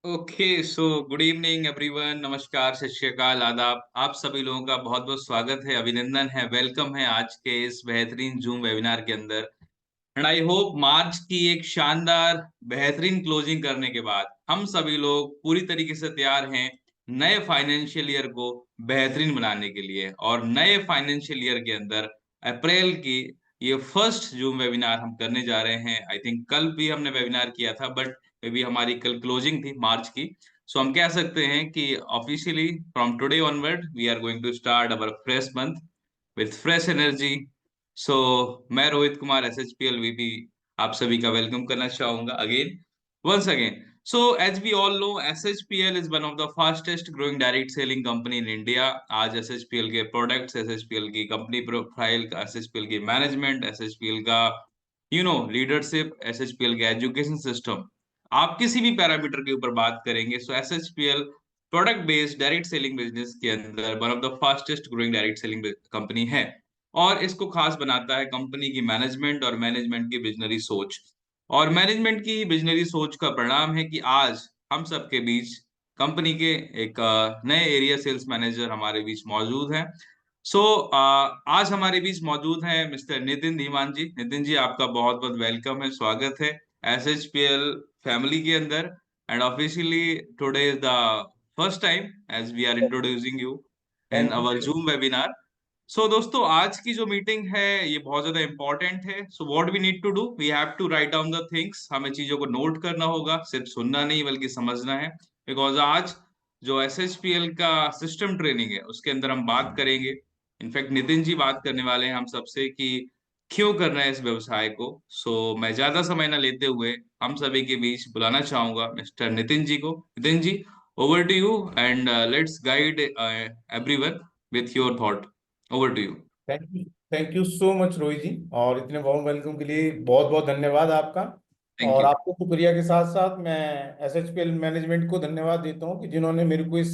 Okay so good evening everyone. नमस्कार, सत श्री अकाल, आदाब। आप सभी लोगों का बहुत बहुत स्वागत है, अभिनंदन है, वेलकम है आज के इस बेहतरीन जूम वेबिनार के अंदर। एंड आई होप मार्च की एक शानदार बेहतरीन क्लोजिंग करने के बाद हम सभी लोग पूरी तरीके से तैयार हैं नए फाइनेंशियल ईयर को बेहतरीन बनाने के लिए। और नए फाइनेंशियल ईयर के अंदर अप्रैल की ये फर्स्ट जूम वेबिनार हम करने जा रहे हैं। आई थिंक कल भी हमने वेबिनार किया था, बट मे बी हमारी कल क्लोजिंग थी मार्च की। सो हम कह सकते हैं कि officially from today onward we are going to start our fresh month with fresh energy. So मैं Rohit Kumar, S H P L VP, आप सभी का वेलकम करना चाहूंगा again, once again. So as we all know, S H P L is one of the fastest growing direct selling company in India. आज S H P L के products, S H P L की company profile, S H P L की management, S H P L का leadership, S H P L का education system, आप किसी भी parameter के ऊपर बात करेंगे, so S H P L product based direct selling business के अंदर one of the fastest growing direct selling company है। और इसको खास बनाता है कंपनी की मैनेजमेंट और मैनेजमेंट की विजनरी सोच। और मैनेजमेंट की विजनरी सोच का परिणाम है कि आज हम सबके बीच कंपनी के एक नए एरिया सेल्स मैनेजर हमारे बीच मौजूद हैं। सो आज हमारे बीच मौजूद हैं मिस्टर नितिन धीमान जी। नितिन जी, आपका बहुत बहुत वेलकम है, स्वागत है S H P L family के अंदर। And officially today is the first time as we are introducing you in thank our you. Zoom webinar. So दोस्तों, आज की जो मीटिंग है ये बहुत ज्यादा इंपॉर्टेंट है। So what we need to do, we have to write down the things. हमें चीजों को नोट करना होगा, सिर्फ सुनना नहीं बल्कि समझना है। बिकॉज आज जो एस एच पी एल का सिस्टम ट्रेनिंग है उसके अंदर हम बात करेंगे। इनफैक्ट नितिन जी बात करने वाले हैं हम सबसे कि क्यों करना है इस व्यवसाय को। सो मैं ज्यादा समय ना लेते हुए हम सभी के बीच बुलाना चाहूंगा मिस्टर नितिन जी को। Nitin ji, over to you and let's guide everyone with your thought. Over to you. Thank you. Thank you so much Rohit ji, और इतने वार्म वेलकम के लिए बहुत बहुत धन्यवाद आपका। थैंक और यू। आपको शुक्रिया के साथ साथ मैं एसएचपीएल मैनेजमेंट को धन्यवाद देता हूं कि जिन्होंने मेरे को इस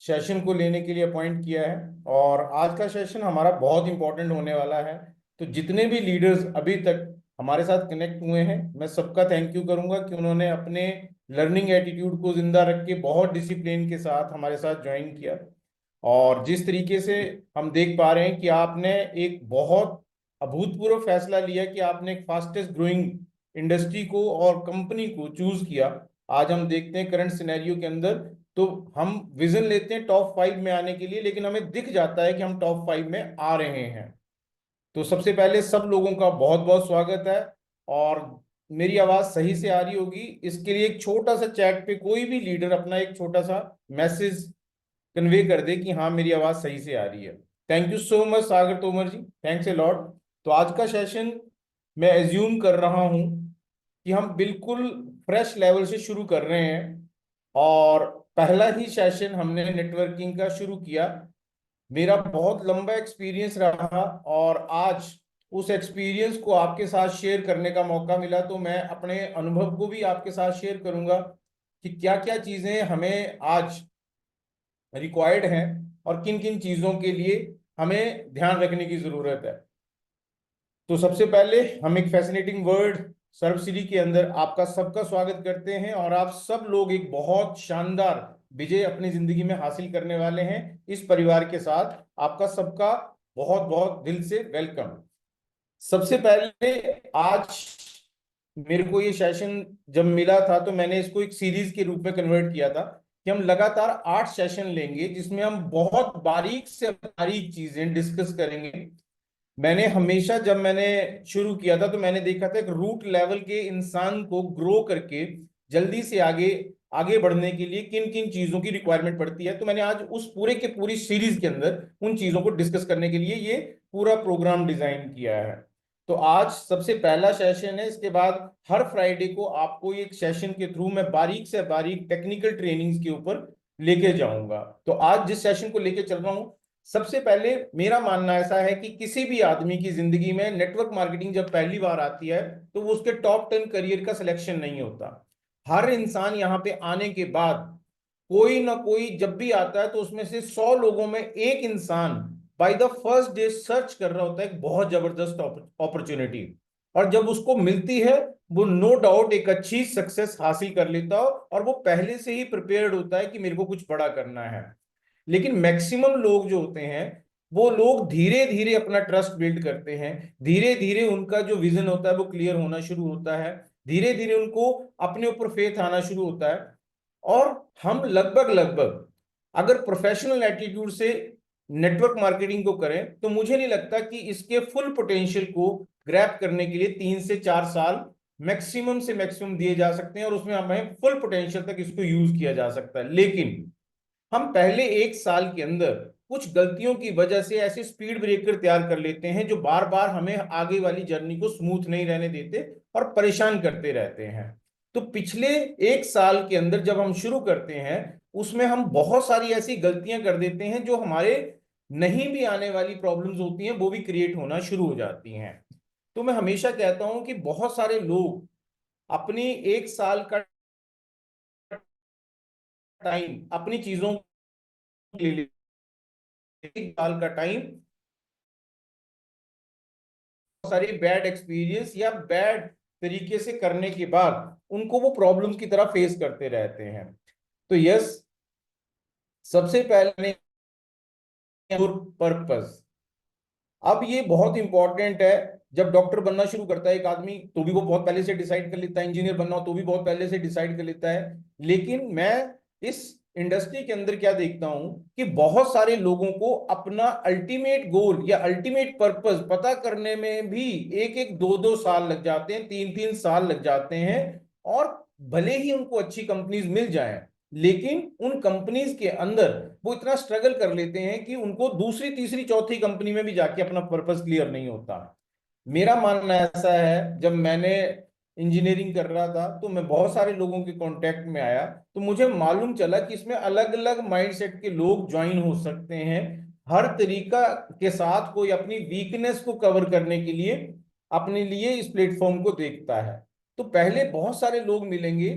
सेशन को लेने के लिए अपॉइंट किया है। और आज का सेशन हमारा बहुत इंपॉर्टेंट होने वाला है। तो जितने भी लीडर्स अभी तक हमारे साथ कनेक्ट हुए हैं, मैं सबका थैंक यू करूंगा कि उन्होंने अपने लर्निंग एटीट्यूड को जिंदा रख के बहुत डिसिप्लिन के साथ हमारे साथ ज्वाइन किया। और जिस तरीके से हम देख पा रहे हैं कि आपने एक बहुत अभूतपूर्व फैसला लिया कि आपने एक फास्टेस्ट ग्रोइंग इंडस्ट्री को और कंपनी को चूज किया। आज हम देखते हैं करंट सिनेरियो के अंदर, तो हम विजन लेते हैं टॉप 5 में आने के लिए, लेकिन हमें दिख जाता है कि हम टॉप 5 में आ रहे हैं। तो सबसे पहले सब लोगों का बहुत बहुत स्वागत है। और मेरी आवाज सही से आ रही होगी, इसके लिए एक छोटा सा चैट पे कोई भी लीडर अपना एक छोटा सा मैसेज कन्वे कर दे कि हाँ मेरी आवाज सही से आ रही है। Thank you so much Sagar Tomar ji, thanks a lot. तो आज का सेशन मैं एज्यूम कर रहा हूं कि हम बिल्कुल फ्रेश लेवल से शुरू कर रहे हैं। और पहला ही सेशन हमने नेटवर्किंग का शुरू किया। मेरा बहुत लंबा एक्सपीरियंस रहा, और आज उस एक्सपीरियंस को आपके साथ शेयर करने का मौका मिला, तो मैं अपने अनुभव को भी आपके साथ शेयर करूंगा कि क्या क्या चीजें हमें आज रिक्वायर्ड हैं और किन किन चीजों के लिए हमें ध्यान रखने की जरूरत है। तो सबसे पहले हम एक फैसिनेटिंग वर्ड सर्वसिटी के अंदर आपका सबका स्वागत करते हैं, और आप सब लोग एक बहुत शानदार विजय अपनी जिंदगी में हासिल करने वाले हैं इस परिवार के साथ। आपका सबका बहुत बहुत दिल से वेलकम। सबसे पहले आज मेरे को ये सेशन जब मिला था तो मैंने इसको एक सीरीज के रूप में कन्वर्ट किया था कि हम लगातार 8 सेशन लेंगे जिसमें हम बहुत बारीक से बारीक चीजें डिस्कस करेंगे। मैंने हमेशा जब मैंने शुरू किया था तो मैंने देखा था एक रूट लेवल के इंसान को ग्रो करके जल्दी से आगे आगे बढ़ने के लिए किन किन चीजों की रिक्वायरमेंट पड़ती है, तो मैंने आज उस पूरे के पूरी सीरीज के अंदर उन चीजों को डिस्कस करने के लिए ये पूरा प्रोग्राम डिजाइन किया है। तो आज सबसे पहला सेशन है। इसके बाद हर फ्राइडे को आपको एक सेशन के थ्रू मैं बारीक से बारीक टेक्निकल ट्रेनिंग्स के ऊपर लेके जाऊंगा। तो आज जिस सेशन को लेके चल रहा हूं, सबसे पहले मेरा मानना ऐसा है कि किसी भी आदमी की जिंदगी में नेटवर्क मार्केटिंग जब पहली बार आती है तो वो उसके टॉप 10 करियर का सिलेक्शन नहीं होता। हर इंसान यहाँ पे आने के बाद कोई ना कोई जब भी आता है तो उसमें से 100 लोगों में एक इंसान by the first day search कर रहा होता है एक बहुत जबरदस्त अपॉर्चुनिटी। और जब उसको मिलती है वो नो डाउट एक अच्छी सक्सेस हासिल कर लेता हो और वो पहले से ही प्रिपेयर्ड होता है कि मेरे को कुछ बड़ा करना है। लेकिन मैक्सिमम लोग जो होते हैं, वो लोग धीरे धीरे अपना ट्रस्ट बिल्ड करते हैं, धीरे धीरे उनका जो विजन होता है वो क्लियर होना शुरू होता है, धीरे धीरे उनको अपने ऊपर फेथ आना शुरू होता है। और हम लगभग लगभग अगर प्रोफेशनल एटीट्यूड से नेटवर्क मार्केटिंग को करें तो मुझे नहीं लगता कि इसके फुल पोटेंशियल को ग्रैब करने के लिए 3 से 4 साल मैक्सिमम से मैक्सिमम दिए जा सकते हैं और उसमें हमें फुल पोटेंशियल तक इसको यूज किया जा सकता है। लेकिन हम पहले 1 साल के अंदर कुछ गलतियों की वजह से ऐसे स्पीड ब्रेकर तैयार कर लेते हैं जो बार बार हमें आगे वाली जर्नी को स्मूथ नहीं रहने देते और परेशान करते रहते हैं। तो पिछले 1 साल के अंदर जब हम शुरू करते हैं, उसमें हम बहुत सारी ऐसी गलतियां कर देते हैं जो हमारे नहीं भी आने वाली प्रॉब्लम्स होती हैं वो भी क्रिएट होना शुरू हो जाती हैं। तो मैं हमेशा कहता हूं कि बहुत सारे लोग अपनी 1 साल का टाइम अपनी चीजों के लिए, 1 साल का टाइम सारी बैड एक्सपीरियंस या बैड तरीके से करने के बाद उनको वो प्रॉब्लम्स की तरह फेस करते रहते हैं। तो यस, सबसे पहले पर्पस। अब ये बहुत इंपॉर्टेंट है। जब डॉक्टर बनना शुरू करता है एक आदमी तो भी वो बहुत पहले से डिसाइड कर लेता है, इंजीनियर बनना हो तो भी बहुत पहले से डिसाइड कर लेता है। लेकिन मैं इस इंडस्ट्री के अंदर क्या देखता हूं कि बहुत सारे लोगों को अपना अल्टीमेट गोल या अल्टीमेट पर्पस पता करने में भी 1-1 2-2 साल लग जाते हैं, 3-3 साल लग जाते हैं। और भले ही उनको अच्छी कंपनीज मिल जाएं, लेकिन उन कंपनीज के अंदर वो इतना स्ट्रगल कर लेते हैं कि उनको दूसरी तीसरी चौथी कंपनी में भी जाके अपना पर्पस क्लियर नहीं होता। मेरा मानना ऐसा है, जब मैंने इंजीनियरिंग कर रहा था तो मैं बहुत सारे लोगों के कांटेक्ट में आया तो मुझे मालूम चला कि इसमें अलग अलग माइंडसेट के लोग ज्वाइन हो सकते हैं। हर तरीका के साथ कोई अपनी वीकनेस को कवर करने के लिए अपने लिए इस प्लेटफॉर्म को देखता है। तो पहले बहुत सारे लोग मिलेंगे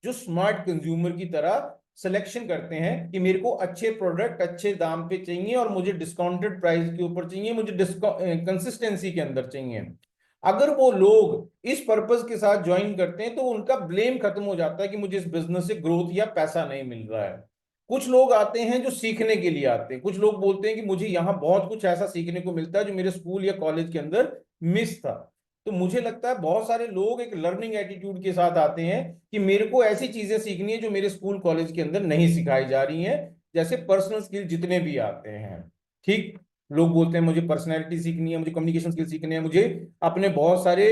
जो स्मार्ट कंज्यूमर की तरह सिलेक्शन करते हैं कि मेरे को अच्छे प्रोडक्ट अच्छे दाम पे चाहिए और मुझे डिस्काउंटेड प्राइस के ऊपर चाहिए, मुझे कंसिस्टेंसी के अंदर चाहिए। अगर वो लोग इस पर्पस के साथ ज्वाइन करते हैं तो उनका ब्लेम खत्म हो जाता है कि मुझे इस बिजनेस से ग्रोथ या पैसा नहीं मिल रहा है। कुछ लोग आते हैं जो सीखने के लिए आते हैं, कुछ लोग बोलते हैं कि मुझे यहाँ बहुत कुछ ऐसा सीखने को मिलता है जो मेरे स्कूल या कॉलेज के अंदर मिस था। तो मुझे लगता है बहुत सारे लोग एक लर्निंग एटीट्यूड के साथ आते हैं कि मेरे को ऐसी चीजें सीखनी है जो मेरे स्कूल कॉलेज के अंदर नहीं सिखाई जा रही हैं, जैसे पर्सनल स्किल जितने भी आते हैं। ठीक, लोग बोलते हैं मुझे पर्सनैलिटी सीखनी है, मुझे कम्युनिकेशन स्किल सीखनी है, मुझे अपने बहुत सारे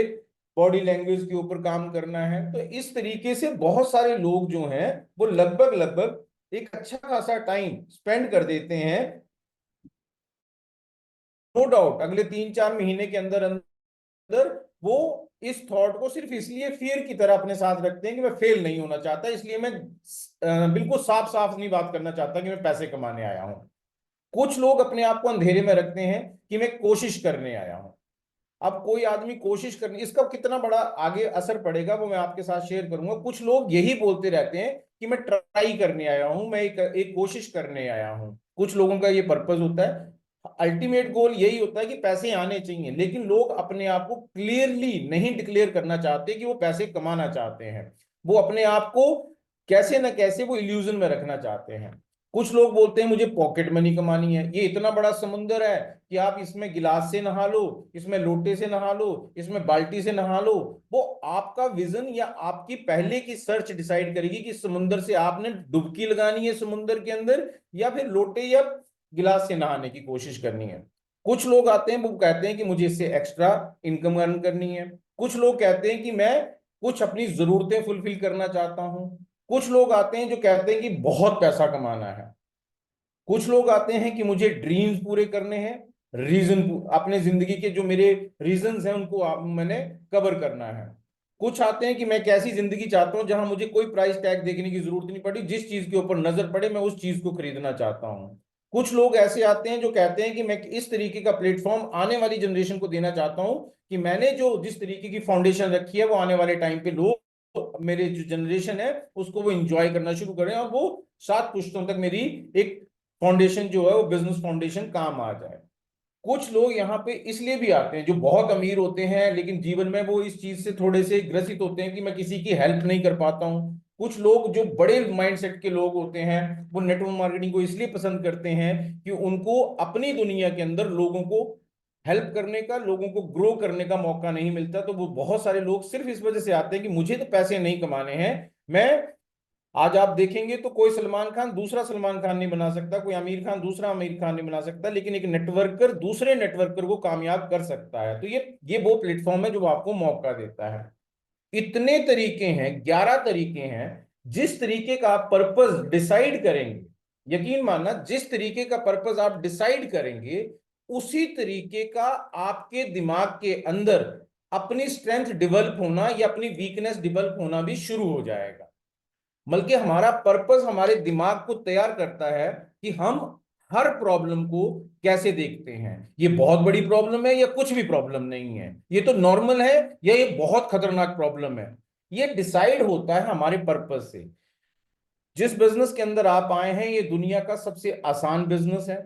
बॉडी लैंग्वेज के ऊपर काम करना है। तो इस तरीके से बहुत सारे लोग जो हैं वो लगभग लगभग एक अच्छा खासा टाइम स्पेंड कर देते हैं। नो डाउट अगले 3-4 महीने के अंदर अंदर वो इस थॉट को सिर्फ इसलिए फियर की तरह अपने साथ रखते हैं कि मैं फेल नहीं होना चाहता, इसलिए मैं बिल्कुल साफ साफ नहीं बात करना चाहता कि मैं पैसे कमाने आया हूं। कुछ लोग अपने आप को अंधेरे में रखते हैं कि मैं कोशिश करने आया हूं। अब कोई आदमी कोशिश करने, इसका कितना बड़ा आगे असर पड़ेगा वो मैं आपके साथ शेयर करूंगा। कुछ लोग यही बोलते रहते हैं कि मैं ट्राई करने आया हूं, मैं एक कोशिश करने आया हूं। कुछ लोगों का ये पर्पस होता है, अल्टीमेट गोल यही होता है कि पैसे आने चाहिए, लेकिन लोग अपने आप को क्लियरली नहीं डिक्लेयर करना चाहते कि वो पैसे कमाना चाहते हैं। वो अपने आप को कैसे ना कैसे वो इल्यूजन में रखना चाहते हैं। कुछ लोग बोलते हैं मुझे पॉकेट मनी कमानी है, ये इतना बड़ा समुंदर है कि आप इसमें गिलास से नहा लो, इसमें लोटे से नहा लो, इसमें बाल्टी से नहा लो। वो आपका विजन या आपकी पहले की सर्च डिसाइड करेगी कि समुंदर से आपने डुबकी लगानी है समुंदर के अंदर, या फिर लोटे या गिलास से नहाने की कोशिश करनी है। कुछ लोग आते हैं वो कहते हैं कि मुझे इससे एक्स्ट्रा इनकम अर्न करनी है। कुछ लोग कहते हैं कि मैं कुछ अपनी जरूरतें फुलफिल करना चाहता हूं। कुछ लोग आते हैं जो कहते हैं कि बहुत पैसा कमाना है। कुछ लोग आते हैं कि मुझे ड्रीम्स पूरे करने हैं, रीजन अपने जिंदगी के जो मेरे रीजंस हैं उनको मैंने कवर करना है। कुछ आते हैं कि मैं कैसी जिंदगी चाहता हूं जहां मुझे कोई प्राइस टैग देखने की जरूरत नहीं पड़ी, जिस चीज के ऊपर नजर पड़े मैं उस चीज को खरीदना चाहता हूं। कुछ लोग ऐसे आते हैं जो कहते हैं कि मैं इस तरीके का प्लेटफॉर्म आने वाली जनरेशन को देना चाहता हूं कि मैंने जो जिस तरीके की फाउंडेशन रखी है वो आने वाले टाइम पे लोग, मेरे जो जनरेशन है उसको वो इंजॉय करना शुरू करें और वो 7 पुश्तों तक मेरी एक फाउंडेशन जो है वो बिजनेस फाउंडेशन काम आ जाए। कुछ लोग यहाँ पे इसलिए भी आते हैं जो बहुत अमीर होते हैं, लेकिन जीवन में वो इस चीज से थोड़े से ग्रसित होते हैं कि मैं किसी की हेल्प नहीं कर पाता हूँ। कुछ लोग जो बड़े माइंडसेट के लोग होते हैं वो नेटवर्क मार्केटिंग को इसलिए पसंद करते हैं कि उनको अपनी दुनिया के अंदर लोगों को हेल्प करने का, लोगों को ग्रो करने का मौका नहीं मिलता। तो वो बहुत सारे लोग सिर्फ इस वजह से आते हैं कि मुझे तो पैसे नहीं कमाने हैं। मैं आज आप देखेंगे तो कोई सलमान खान दूसरा सलमान खान नहीं बना सकता, कोई आमिर खान दूसरा आमिर खान नहीं बना सकता, लेकिन एक नेटवर्कर दूसरे नेटवर्कर को कामयाब कर सकता है। तो ये वो प्लेटफॉर्म है जो आपको मौका देता है। इतने तरीके हैं, 11 तरीके हैं। जिस तरीके का आप पर्पस डिसाइड करेंगे, यकीन मानना, जिस तरीके का पर्पस आप डिसाइड करेंगे उसी तरीके का आपके दिमाग के अंदर अपनी स्ट्रेंथ डेवलप होना या अपनी वीकनेस डेवलप होना भी शुरू हो जाएगा। बल्कि हमारा पर्पस हमारे दिमाग को तैयार करता है कि हम हर प्रॉब्लम को कैसे देखते हैं। ये बहुत बड़ी प्रॉब्लम है या कुछ भी प्रॉब्लम नहीं है, ये तो नॉर्मल है या ये बहुत खतरनाक प्रॉब्लम है, ये डिसाइड होता है हमारे पर्पस से। जिस बिजनेस के अंदर आप आए हैं ये दुनिया का सबसे आसान बिजनेस है।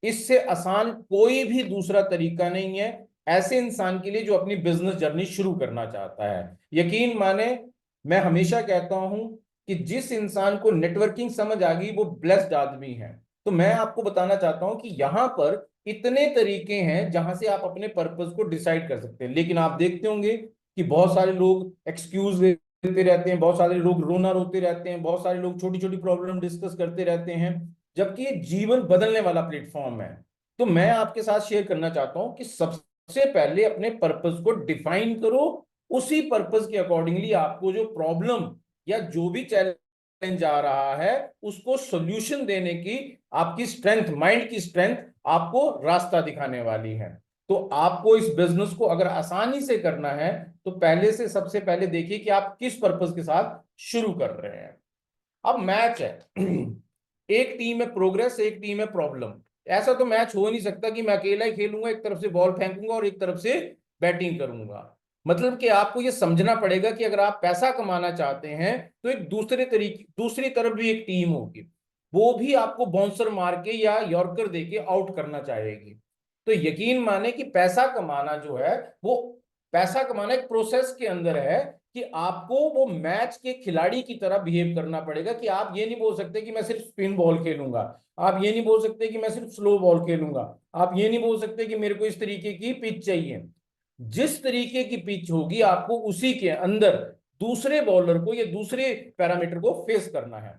इससे आसान कोई भी दूसरा तरीका नहीं है ऐसे इंसान के लिए जो अपनी बिजनेस जर्नी शुरू करना चाहता है। यकीन माने, मैं हमेशा कहता हूं कि जिस इंसान को नेटवर्किंग समझ आ गई वो ब्लेस्ड आदमी है। तो मैं आपको बताना चाहता हूं कि यहां पर इतने तरीके हैं जहां से आप अपने पर्पस को डिसाइड कर सकते हैं। लेकिन आप देखते होंगे कि बहुत सारे लोग एक्सक्यूज देते रहते हैं, बहुत सारे लोग रोना रोते रहते हैं, बहुत सारे लोग छोटी छोटी प्रॉब्लम डिस्कस करते रहते हैं, जबकि ये जीवन बदलने वाला प्लेटफॉर्म है। तो मैं आपके साथ शेयर करना चाहता हूं कि सबसे पहले अपने पर्पस को डिफाइन करो। उसी पर्पस के अकॉर्डिंगली आपको जो प्रॉब्लम या जो भी चैलेंज आ रहा है उसको सोल्यूशन देने की आपकी स्ट्रेंथ, माइंड की स्ट्रेंथ आपको रास्ता दिखाने वाली है। तो आपको इस बिजनेस को अगर आसानी से करना है तो पहले से सबसे पहले देखिए कि आप किस पर्पस के साथ शुरू कर रहे हैं। अब मैच है, एक टीम है प्रोग्रेस, एक टीम है प्रॉब्लम। ऐसा तो मैच हो नहीं सकता कि मैं अकेला ही खेलूंगा, एक तरफ से बॉल फेंकूंगा और एक तरफ से बैटिंग करूंगा। मतलब कि आपको यह समझना पड़ेगा कि अगर आप पैसा कमाना चाहते हैं तो एक दूसरी तरफ भी एक टीम होगी, वो भी आपको बाउंसर मार के या यॉर्कर देके आउट करना चाहेगी। तो यकीन माने कि पैसा कमाना जो है वो, पैसा कमाना एक प्रोसेस के अंदर है कि आपको वो मैच के खिलाड़ी की तरह बिहेव करना पड़ेगा। कि आप ये नहीं बोल सकते कि मैं सिर्फ स्पिन बॉल खेलूंगा, आप ये नहीं बोल सकते कि मैं सिर्फ स्लो बॉल खेलूंगा, आप ये नहीं बोल सकते कि मेरे को इस तरीके की पिच चाहिए। जिस तरीके की पिच होगी आपको उसी के अंदर दूसरे बॉलर को या दूसरे पैरामीटर को फेस करना है।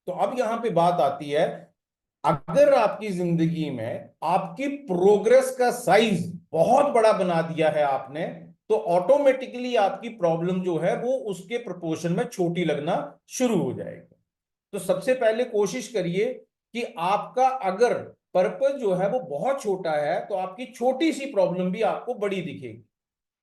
तो अब यहां पे बात आती है, अगर आपकी जिंदगी में आपकी प्रोग्रेस का साइज बहुत बड़ा बना दिया है आपने, तो ऑटोमेटिकली आपकी प्रॉब्लम जो है वो उसके प्रोपोर्शन में छोटी लगना शुरू हो जाएगी। तो सबसे पहले कोशिश करिए कि आपका अगर पर्पस जो है वो बहुत छोटा है तो आपकी छोटी सी प्रॉब्लम भी आपको बड़ी दिखेगी।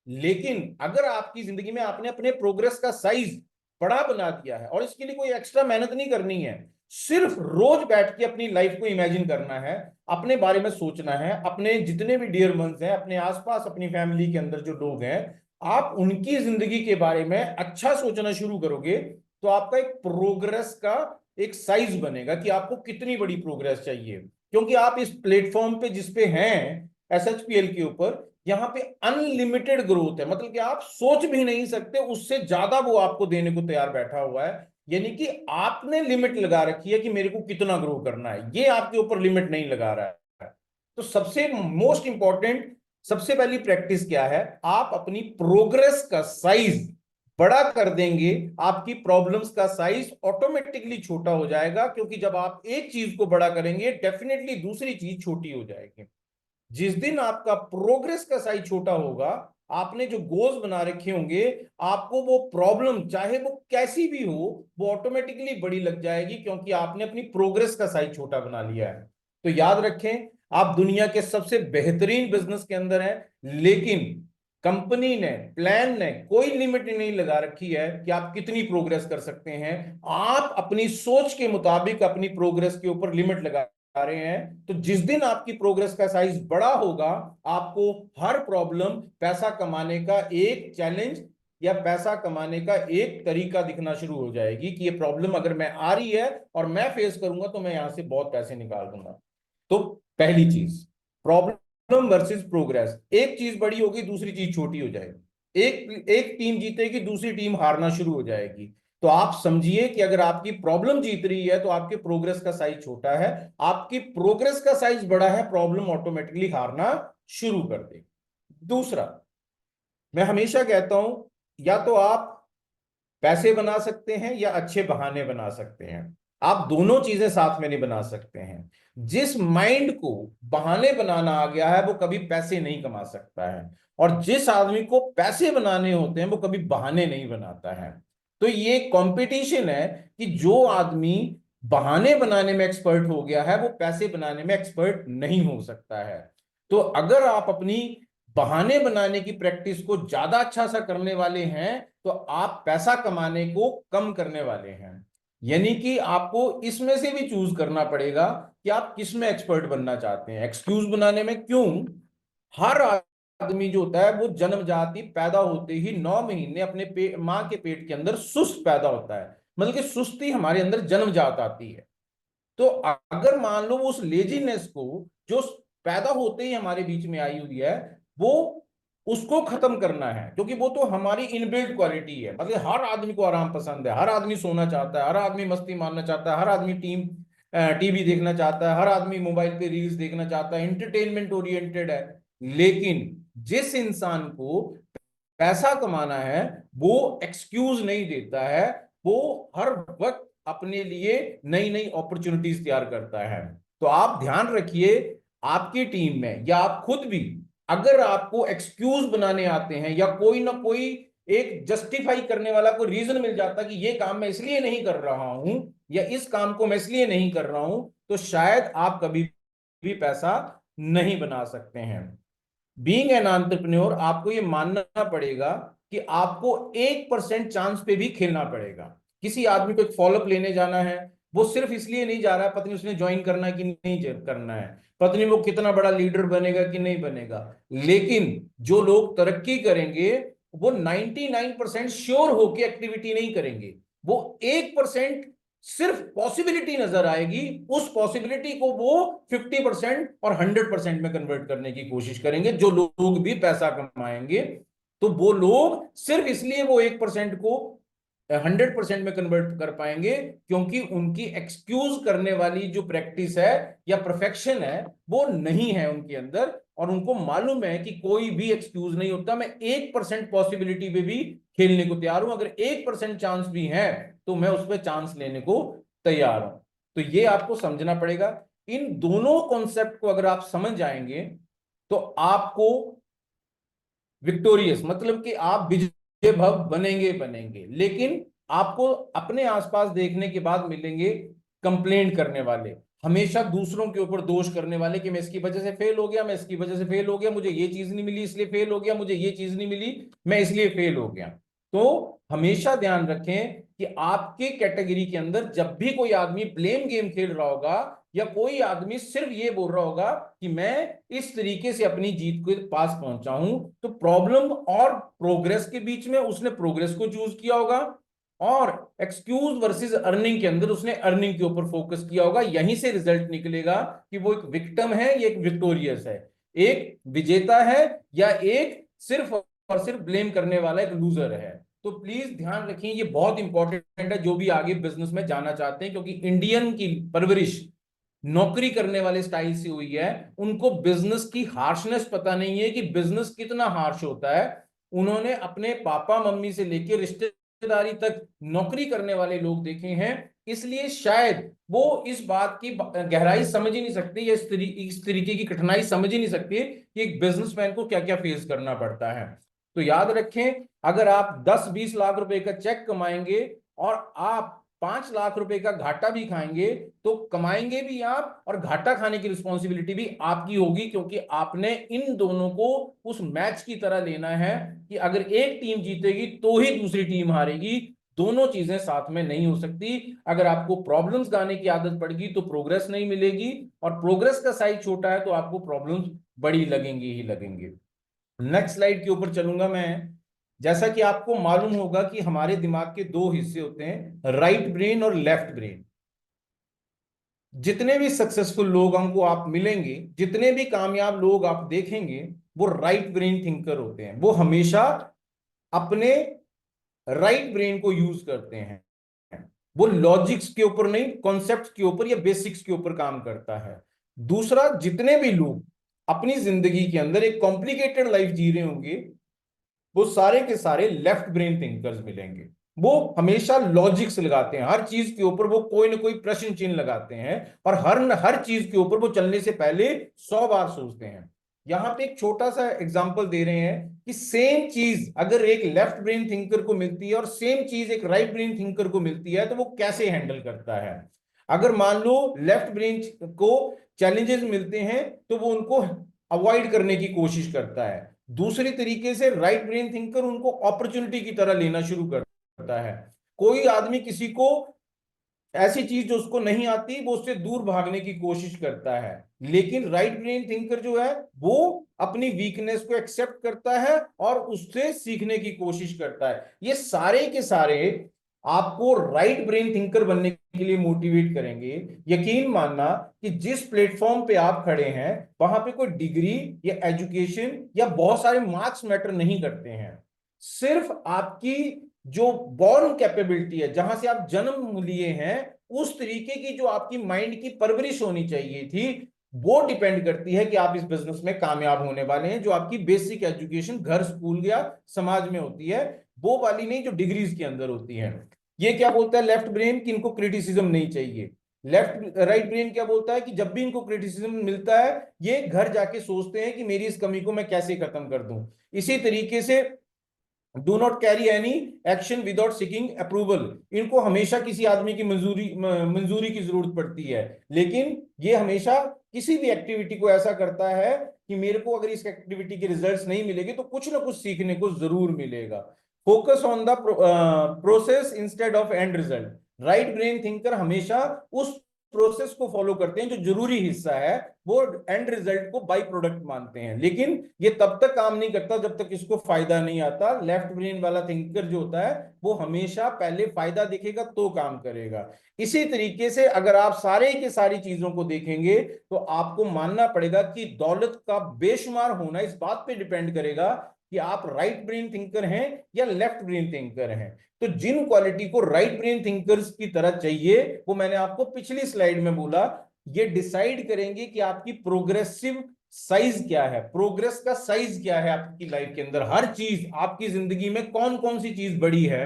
लेकिन अगर आपकी जिंदगी में आपने अपने प्रोग्रेस का साइज बड़ा बना दिया है और इसके लिए कोई एक्स्ट्रा मेहनत नहीं करनी है, सिर्फ रोज बैठ के अपनी लाइफ को इमेजिन करना है, अपने बारे में सोचना है, अपने जितने भी डियर वंस हैं, अपने आसपास अपनी फैमिली के अंदर जो लोग हैं, आप उनकी जिंदगी के बारे में अच्छा सोचना शुरू करोगे तो आपका एक प्रोग्रेस का एक साइज बनेगा कि आपको कितनी बड़ी प्रोग्रेस चाहिए। क्योंकि आप इस प्लेटफॉर्म पे जिसपे हैं, एसएचपीएल के ऊपर, यहाँ पे अनलिमिटेड ग्रोथ है। मतलब कि आप सोच भी नहीं सकते उससे ज्यादा वो आपको देने को तैयार बैठा हुआ है। यानी कि आपने लिमिट लगा रखी है कि मेरे को कितना ग्रो करना है, ये आपके ऊपर लिमिट नहीं लगा रहा है। तो सबसे मोस्ट इंपॉर्टेंट, सबसे पहली प्रैक्टिस क्या है, आप अपनी प्रोग्रेस का साइज बड़ा कर देंगे, आपकी प्रॉब्लम्स का साइज ऑटोमेटिकली छोटा हो जाएगा। क्योंकि जब आप एक चीज को बड़ा करेंगे डेफिनेटली दूसरी चीज छोटी हो जाएगी। जिस दिन आपका प्रोग्रेस का साइज छोटा होगा, आपने जो गोल्स बना रखे होंगे, आपको वो प्रॉब्लम चाहे वो कैसी भी हो वो ऑटोमेटिकली बड़ी लग जाएगी, क्योंकि आपने अपनी प्रोग्रेस का साइज छोटा बना लिया है। तो याद रखें, आप दुनिया के सबसे बेहतरीन बिजनेस के अंदर हैं, लेकिन कंपनी ने, प्लान ने कोई लिमिट नहीं लगा रखी है कि आप कितनी प्रोग्रेस कर सकते हैं। आप अपनी सोच के मुताबिक अपनी प्रोग्रेस के ऊपर लिमिट लगा रहे हैं। तो जिस दिन आपकी प्रोग्रेस का साइज बड़ा होगा, आपको हर प्रॉब्लम पैसा कमाने का एक चैलेंज या पैसा कमाने का एक तरीका दिखना शुरू हो जाएगी कि ये प्रॉब्लम अगर मैं आ रही है और मैं फेस करूंगा तो मैं यहां से बहुत पैसे निकाल दूंगा। तो पहली चीज, प्रॉब्लम प्रॉब्लम वर्सेस प्रोग्रेस, एक चीज बड़ी होगी दूसरी चीज छोटी हो जाएगी, एक एक टीम जीतेगी दूसरी टीम हारना शुरू हो जाएगी। तो आप समझिए कि अगर आपकी प्रॉब्लम जीत रही है तो आपके प्रोग्रेस का साइज छोटा है, आपकी प्रोग्रेस का साइज बड़ा है, प्रॉब्लम ऑटोमेटिकली हारना शुरू कर देगी। दूसरा, मैं हमेशा कहता हूं, या तो आप पैसे बना सकते हैं या अच्छे बहाने बना सकते हैं, आप दोनों चीजें साथ में नहीं बना सकते हैं। जिस माइंड को बहाने बनाना आ गया है वो कभी पैसे नहीं कमा सकता है, और जिस आदमी को पैसे बनाने होते हैं वो कभी बहाने नहीं बनाता है। तो ये कंपटीशन है कि जो आदमी बहाने बनाने में एक्सपर्ट हो गया है वो पैसे बनाने में एक्सपर्ट नहीं हो सकता है। तो अगर आप अपनी बहाने बनाने की प्रैक्टिस को ज्यादा अच्छा सा करने वाले हैं तो आप पैसा कमाने को कम करने वाले हैं। यानी कि आपको इसमें से भी चूज करना पड़ेगा कि आप किस में एक्सपर्ट बनना चाहते हैं। एक्सक्यूज बनाने में क्यों? हर आदमी जो होता है वो जन्मजाति पैदा होते ही 9 महीने अपने मां के पेट के अंदर सुस्त पैदा होता है, मतलब कि सुस्ती हमारे अंदर जन्मजात आती है। तो अगर मान लो उस लेजीनेस को जो पैदा होते ही हमारे बीच में आई हुई है, वो उसको खत्म करना है, क्योंकि वो तो हमारी इनबिल्ट क्वालिटी है। मतलब हर आदमी को आराम पसंद है, हर आदमी सोना चाहता है, हर आदमी मस्ती मारना चाहता है, हर आदमी टीवी देखना चाहता है, हर आदमी मोबाइल पे रील्स देखना चाहता है, इंटरटेनमेंट ओरिएंटेड है। लेकिन जिस इंसान को पैसा कमाना है वो एक्सक्यूज नहीं देता है, वो हर वक्त अपने लिए नई नई अपॉर्चुनिटीज तैयार करता है। तो आप ध्यान रखिए, आपकी टीम में या आप खुद भी अगर आपको एक्सक्यूज बनाने आते हैं या कोई ना कोई एक जस्टिफाई करने वाला कोई रीजन मिल जाता कि ये काम मैं इसलिए नहीं कर रहा हूं या इस काम को मैं इसलिए नहीं कर रहा हूं, तो शायद आप कभी भी पैसा नहीं बना सकते हैं। बीइंग एन एंटरप्रेन्योर आपको ये मानना पड़ेगा कि आपको 1% चांस पे भी खेलना पड़ेगा। किसी आदमी को एक फॉलोअप लेने जाना है, वो सिर्फ इसलिए नहीं जा रहा है पत्नी उसने ज्वाइन करना है कि नहीं करना है, पत्नी वो कितना बड़ा लीडर बनेगा कि नहीं बनेगा। लेकिन जो लोग तरक्की करेंगे वो 99% श्योर होकर एक्टिविटी नहीं करेंगे, वो 1% सिर्फ पॉसिबिलिटी नजर आएगी, उस पॉसिबिलिटी को वो 50% और 100% में कन्वर्ट करने की कोशिश करेंगे। जो लोग भी पैसा कमाएंगे तो वो लोग सिर्फ इसलिए वो 1% को 100% में कन्वर्ट कर पाएंगे क्योंकि उनकी एक्सक्यूज करने वाली जो प्रैक्टिस है या परफेक्शन है वो नहीं है उनके अंदर, और उनको मालूम है कि कोई भी एक्सक्यूज नहीं होता, मैं 1% पॉसिबिलिटी पे भी खेलने को तैयार हूं, अगर 1% चांस भी है तो मैं उस पर चांस लेने को तैयार हूं। तो ये आपको समझना पड़ेगा। इन दोनों कॉन्सेप्ट को अगर आप समझ जाएंगे तो आपको विक्टोरियस, मतलब कि आप विजय भव बनेंगे बनेंगे। लेकिन आपको अपने आसपास देखने के बाद मिलेंगे कंप्लेंट करने वाले, हमेशा दूसरों के ऊपर दोष करने वाले कि मैं इसकी वजह से फेल हो गया, मैं इसकी वजह से फेल हो गया, मुझे ये चीज नहीं मिली इसलिए फेल हो गया, मुझे ये चीज नहीं मिली मैं इसलिए फेल हो गया। तो हमेशा ध्यान रखें कि आपके कैटेगरी के अंदर जब भी कोई आदमी ब्लेम गेम खेल रहा होगा या कोई आदमी सिर्फ ये बोल रहा होगा कि मैं इस तरीके से अपनी जीत के पास पहुंचा हूं, तो प्रॉब्लम और प्रोग्रेस के बीच में उसने प्रोग्रेस को चूज किया होगा, और एक्सक्यूज वर्सेस अर्निंग के अंदर उसने अर्निंग के ऊपर फोकस किया होगा। यहीं से रिजल्ट निकलेगा कि वो एक विक्टिम है या एक विक्टोरियस है, एक विजेता है या एक सिर्फ और सिर्फ ब्लेम करने वाला एक लूजर है। तो प्लीज ध्यान रखिए, ये बहुत इंपॉर्टेंट है जो भी आगे बिजनेस में जाना चाहते हैं, क्योंकि इंडियन की परवरिश नौकरी करने वाले स्टाइल से हुई है। उनको बिजनेस की हार्शनेस पता नहीं है कि बिजनेस कितना हार्श होता है। उन्होंने अपने पापा मम्मी से लेकर रिश्तेदारी तक नौकरी करने वाले लोग देखे हैं, इसलिए शायद वो इस बात की गहराई समझ ही नहीं सकते या इस तरीके की कठिनाई समझ ही नहीं सकते कि एक बिजनेसमैन को क्या क्या फेस करना पड़ता है। तो याद रखें, अगर आप 10-20 लाख रुपए का चेक कमाएंगे और आप 5 लाख रुपए का घाटा भी खाएंगे, तो कमाएंगे भी आप और घाटा खाने की रिस्पॉन्सिबिलिटी भी आपकी होगी, क्योंकि आपने इन दोनों को उस मैच की तरह लेना है कि अगर एक टीम जीतेगी तो ही दूसरी टीम हारेगी, दोनों चीजें साथ में नहीं हो सकती। अगर आपको प्रॉब्लम्स गाने की आदत पड़ेगी तो प्रोग्रेस नहीं मिलेगी, और प्रोग्रेस का साइज छोटा है तो आपको प्रॉब्लम्स बड़ी लगेंगी ही लगेंगी। नेक्स्ट स्लाइड के ऊपर चलूंगा मैं। जैसा कि आपको मालूम होगा कि हमारे दिमाग के दो हिस्से होते हैं, राइट ब्रेन और लेफ्ट ब्रेन। जितने भी सक्सेसफुल लोगों को आप मिलेंगे, जितने भी कामयाब लोग आप देखेंगे, वो राइट ब्रेन थिंकर होते हैं। वो हमेशा अपने राइट ब्रेन को यूज करते हैं। वो लॉजिक्स के ऊपर नहीं, कॉन्सेप्ट्स के ऊपर या बेसिक्स के ऊपर काम करता है। दूसरा, जितने भी लोग अपनी जिंदगी के अंदर एक कॉम्प्लिकेटेड लाइफ जी रहे होंगे, वो सारे के सारे लेफ्ट ब्रेन थिंकर्स मिलेंगे। वो हमेशा लॉजिक्स लगाते हैं, हर चीज के ऊपर वो कोई ना कोई प्रश्न चिन्ह लगाते हैं, और हर हर चीज के ऊपर वो चलने से पहले 100 बार सोचते हैं। यहां पे एक छोटा सा एग्जांपल दे रहे हैं कि सेम चीज अगर एक लेफ्ट ब्रेन थिंकर को मिलती है और सेम चीज एक राइट ब्रेन थिंकर को मिलती है, तो वो कैसे हैंडल करता है। अगर मान लो लेफ्ट ब्रेन को चैलेंजेस मिलते हैं, तो वो उनको अवॉइड करने की कोशिश करता है। दूसरी तरीके से राइट ब्रेन थिंकर उनको अपॉर्चुनिटी की तरह लेना शुरू करता है। कोई आदमी किसी को ऐसी चीज जो उसको नहीं आती, वो उससे दूर भागने की कोशिश करता है। लेकिन राइट ब्रेन थिंकर जो है, वो अपनी वीकनेस को एक्सेप्ट करता है और उससे सीखने की कोशिश करता है। ये सारे के सारे आपको राइट ब्रेन थिंकर बनने के लिए मोटिवेट करेंगे। यकीन मानना कि जिस प्लेटफॉर्म पे आप खड़े हैं, वहां पे कोई डिग्री या एजुकेशन या बहुत सारे मार्क्स मैटर नहीं करते हैं। सिर्फ आपकी जो बॉर्न कैपेबिलिटी है, जहां से आप जन्म लिए हैं, उस तरीके की जो आपकी माइंड की परवरिश होनी चाहिए थी, वो डिपेंड करती है कि आप इस बिजनेस में कामयाब होने वाले हैं। जो आपकी बेसिक एजुकेशन घर, स्कूल या समाज में होती है, वो वाली नहीं जो डिग्रीज के अंदर होती है। ये क्या बोलता है लेफ्ट ब्रेन, कि इनको क्रिटिसिज्म नहीं चाहिए। राइट ब्रेन क्या बोलता है कि जब भी इनको क्रिटिसिज्म मिलता है, ये घर जाके सोचते हैं कि मेरी इस कमी को मैं कैसे खत्म कर दूं। इसी तरीके से do not carry any action without seeking approval. इनको हमेशा किसी आदमी की मंजूरी की जरूरत पड़ती है, लेकिन ये हमेशा किसी भी एक्टिविटी को ऐसा करता है कि मेरे को अगर इस एक्टिविटी के रिजल्ट्स नहीं मिलेंगे तो कुछ ना कुछ सीखने को जरूर मिलेगा। Focus on the process instead of and result. Right brain thinker हमेशा उस प्रोसेस को फॉलो करते हैं जो जरूरी हिस्सा है, वो एंड रिजल्ट को बाई प्रोडक्ट मानते हैं। लेकिन ये तब तक काम नहीं करता जब तक इसको फायदा नहीं आता। लेफ्ट ब्रेन वाला थिंकर जो होता है, वो हमेशा पहले फायदा दिखेगा तो काम करेगा। इसी तरीके से अगर आप सारे की सारी चीजों को देखेंगे, तो आपको मानना पड़ेगा कि दौलत का बेशुमार होना इस बात पे डिपेंड करेगा कि आप राइट ब्रेन थिंकर हैं या लेफ्ट ब्रेन थिंकर हैं। तो जिन क्वालिटी को राइट ब्रेन थिंकर्स की तरह चाहिए, वो मैंने आपको पिछली स्लाइड में बोला, ये डिसाइड करेंगे कि आपकी प्रोग्रेसिव साइज क्या है, प्रोग्रेस का साइज क्या है आपकी लाइफ के अंदर। हर चीज आपकी जिंदगी में कौन कौन सी चीज बड़ी है,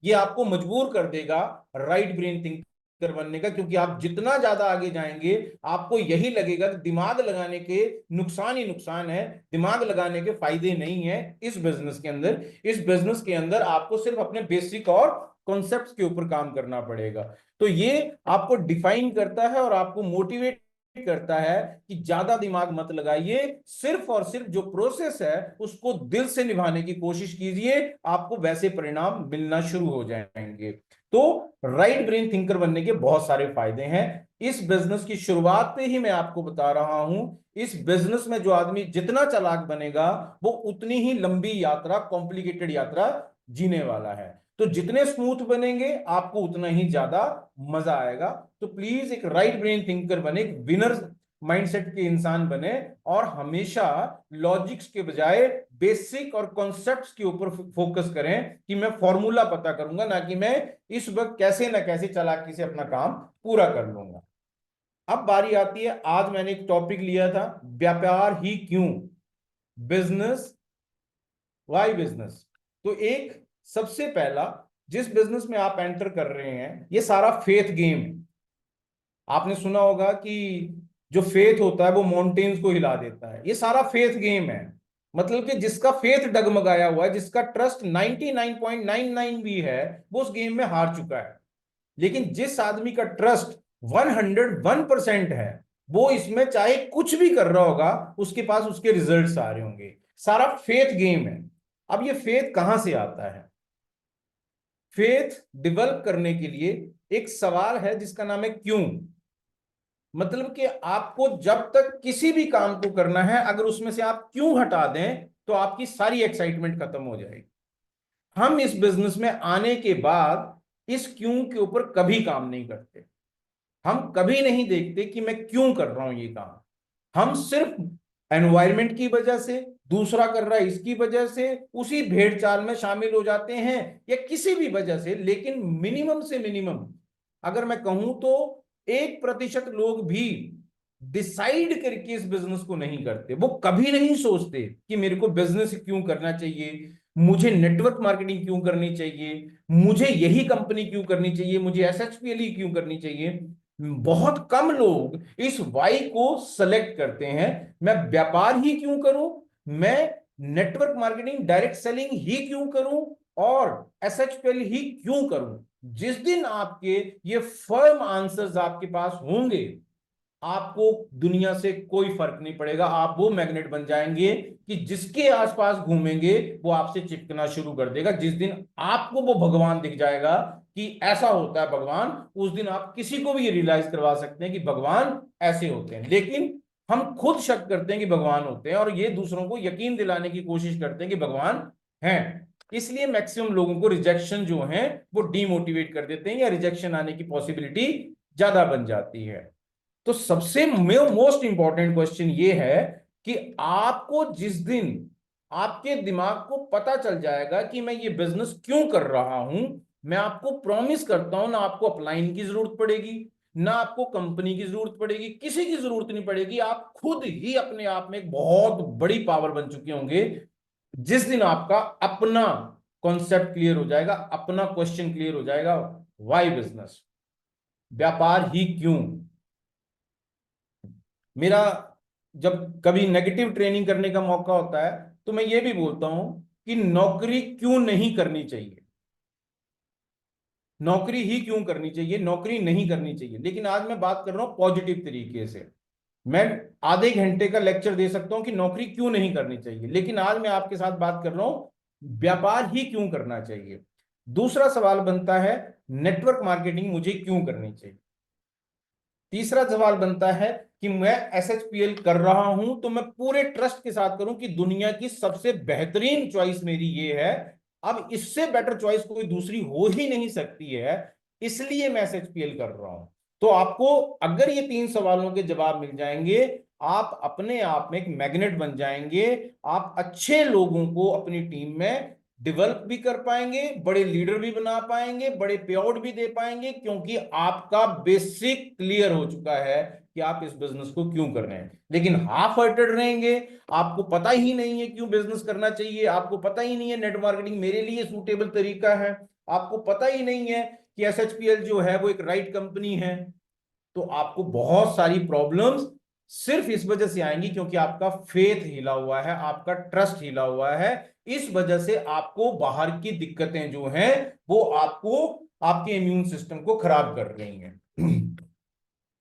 ये आपको मजबूर कर देगा राइट ब्रेन थिंकर बनने का। क्योंकि आप जितना ज्यादा आगे जाएंगे, आपको यही लगेगा कि दिमाग लगाने के नुकसान ही नुकसान है, दिमाग लगाने के फायदे नहीं है इस बिजनेस के अंदर। इस बिजनेस के अंदर आपको सिर्फ अपने बेसिक और कॉन्सेप्ट्स के ऊपर काम करना पड़ेगा। तो ये आपको डिफाइन करता है और आपको मोटिवेट करता है कि ज्यादा दिमाग मत लगाइए, सिर्फ और सिर्फ जो प्रोसेस है उसको दिल से निभाने की कोशिश कीजिए, आपको वैसे परिणाम मिलना शुरू हो जाएंगे। तो राइट ब्रेन थिंकर बनने के बहुत सारे फायदे हैं। इस बिजनेस की शुरुआत पे ही मैं आपको बता रहा हूं, इस बिजनेस में जो आदमी जितना चालाक बनेगा, वो उतनी ही लंबी यात्रा, कॉम्प्लिकेटेड यात्रा जीने वाला है। तो जितने स्मूथ बनेंगे, आपको उतना ही ज्यादा मजा आएगा। तो प्लीज एक राइट ब्रेन थिंकर बने, एक विनर माइंडसेट के इंसान बने, और हमेशा लॉजिक्स के बजाय बेसिक और कॉन्सेप्ट्स के ऊपर फोकस करें कि मैं फॉर्मूला पता करूंगा, ना कि मैं इस वक्त कैसे ना कैसे चालाकी से अपना काम पूरा कर लूंगा। अब बारी आती है, आज मैंने एक टॉपिक लिया था, व्यापार ही क्यों, बिजनेस वाई बिजनेस। तो एक सबसे पहला, जिस बिजनेस में आप एंटर कर रहे हैं, ये सारा फेथ गेम है। आपने सुना होगा कि जो फेथ होता है वो माउंटेन्स को हिला देता है। ये सारा फेथ गेम है। मतलब कि जिसका फेथ डगमगाया हुआ है, जिसका ट्रस्ट 99.99 भी है, वो उस गेम में हार चुका है। लेकिन जिस आदमी का ट्रस्ट 101% है, वो इसमें चाहे कुछ भी कर रहा होगा, उसके पास उसके रिजल्ट्स आ रहे होंगे। सारा फेथ गेम है। अब ये फेथ कहां से आता है? फेथ डेवलप करने के लिए एक सवाल है जिसका नाम है क्यों। मतलब कि आपको जब तक किसी भी काम को करना है, अगर उसमें से आप क्यों हटा दें, तो आपकी सारी एक्साइटमेंट खत्म हो जाएगी। हम इस बिजनेस में आने के बाद इस क्यों के ऊपर कभी काम नहीं करते। हम कभी नहीं देखते कि मैं क्यों कर रहा हूं ये काम। हम सिर्फ एनवायरमेंट की वजह से, दूसरा कर रहा है इसकी वजह से, उसी भेड़ चाल में शामिल हो जाते हैं या किसी भी वजह से। लेकिन मिनिमम से मिनिमम अगर मैं कहूं तो 1% लोग भी डिसाइड करके इस बिजनेस को नहीं करते। वो कभी नहीं सोचते कि मेरे को बिजनेस क्यों करना चाहिए, मुझे नेटवर्क मार्केटिंग क्यों करनी चाहिए, मुझे यही कंपनी क्यों करनी चाहिए, मुझे एसएचपीएल ही क्यों करनी चाहिए। बहुत कम लोग इस वाई को सेलेक्ट करते हैं। मैं व्यापार ही क्यों करूं, मैं नेटवर्क मार्केटिंग डायरेक्ट सेलिंग ही क्यों करूं, और एसएचपीएल ही क्यों करूं। जिस दिन आपके ये फर्म आंसर्स आपके पास होंगे, आपको दुनिया से कोई फर्क नहीं पड़ेगा। आप वो मैग्नेट बन जाएंगे कि जिसके आसपास घूमेंगे वो आपसे चिपकना शुरू कर देगा। जिस दिन आपको वो भगवान दिख जाएगा कि ऐसा होता है भगवान, उस दिन आप किसी को भी ये रियलाइज करवा सकते हैं कि भगवान ऐसे होते हैं। लेकिन हम खुद शक करते हैं कि भगवान होते हैं और ये दूसरों को यकीन दिलाने की कोशिश करते हैं कि भगवान हैं। इसलिए मैक्सिमम लोगों को रिजेक्शन जो है वो डीमोटिवेट कर देते हैं या रिजेक्शन आने की पॉसिबिलिटी ज्यादा बन जाती है। तो सबसे मोस्ट इंपॉर्टेंट क्वेश्चन ये है कि आपको जिस दिन आपके दिमाग को पता चल जाएगा कि मैं ये बिजनेस क्यों कर रहा हूं, मैं आपको प्रॉमिस करता हूं ना आपको अपलाइन की जरूरत पड़ेगी, ना आपको कंपनी की जरूरत पड़ेगी, किसी की जरूरत नहीं पड़ेगी। आप खुद ही अपने आप में एक बहुत बड़ी पावर बन चुके होंगे जिस दिन आपका अपना कॉन्सेप्ट क्लियर हो जाएगा, अपना क्वेश्चन क्लियर हो जाएगा। वाई बिजनेस, व्यापार ही क्यों। मेरा जब कभी नेगेटिव ट्रेनिंग करने का मौका होता है तो मैं ये भी बोलता हूं कि नौकरी क्यों नहीं करनी चाहिए, नौकरी ही क्यों करनी चाहिए, नौकरी नहीं करनी चाहिए। लेकिन आज मैं बात कर रहा हूं पॉजिटिव तरीके से। मैं आधे घंटे का लेक्चर दे सकता हूं कि नौकरी क्यों नहीं करनी चाहिए, लेकिन आज मैं आपके साथ बात कर रहा हूं व्यापार ही क्यों करना चाहिए। दूसरा सवाल बनता है नेटवर्क मार्केटिंग मुझे क्यों करनी चाहिए। तीसरा सवाल बनता है कि मैं एसएचपीएल कर रहा हूं तो मैं पूरे ट्रस्ट के साथ करूं कि दुनिया की सबसे बेहतरीन चॉइस मेरी ये है, अब इससे बेटर चॉइस कोई दूसरी हो ही नहीं सकती है, इसलिए मैं एसएचपीएल कर रहा हूं। तो आपको अगर ये 3 सवालों के जवाब मिल जाएंगे, आप अपने आप में एक मैग्नेट बन जाएंगे। आप अच्छे लोगों को अपनी टीम में डेवलप भी कर पाएंगे, बड़े लीडर भी बना पाएंगे, बड़े पे आउट भी दे पाएंगे, क्योंकि आपका बेसिक क्लियर हो चुका है कि आप इस बिजनेस को क्यों कर रहे हैं। लेकिन हाफ हार्टेड रहेंगे, आपको पता ही नहीं है क्यों बिजनेस करना चाहिए, आपको पता ही नहीं है नेट मार्केटिंग मेरे लिए सूटेबल तरीका है, आपको पता ही नहीं है कि एसएचपीएल जो है वो एक राइट कंपनी है, तो आपको बहुत सारी प्रॉब्लम्स सिर्फ इस वजह से आएंगी क्योंकि आपका फेथ हिला हुआ है, आपका ट्रस्ट हिला हुआ है। इस वजह से आपको बाहर की दिक्कतें जो हैं वो आपको आपके इम्यून सिस्टम को खराब कर रही हैं।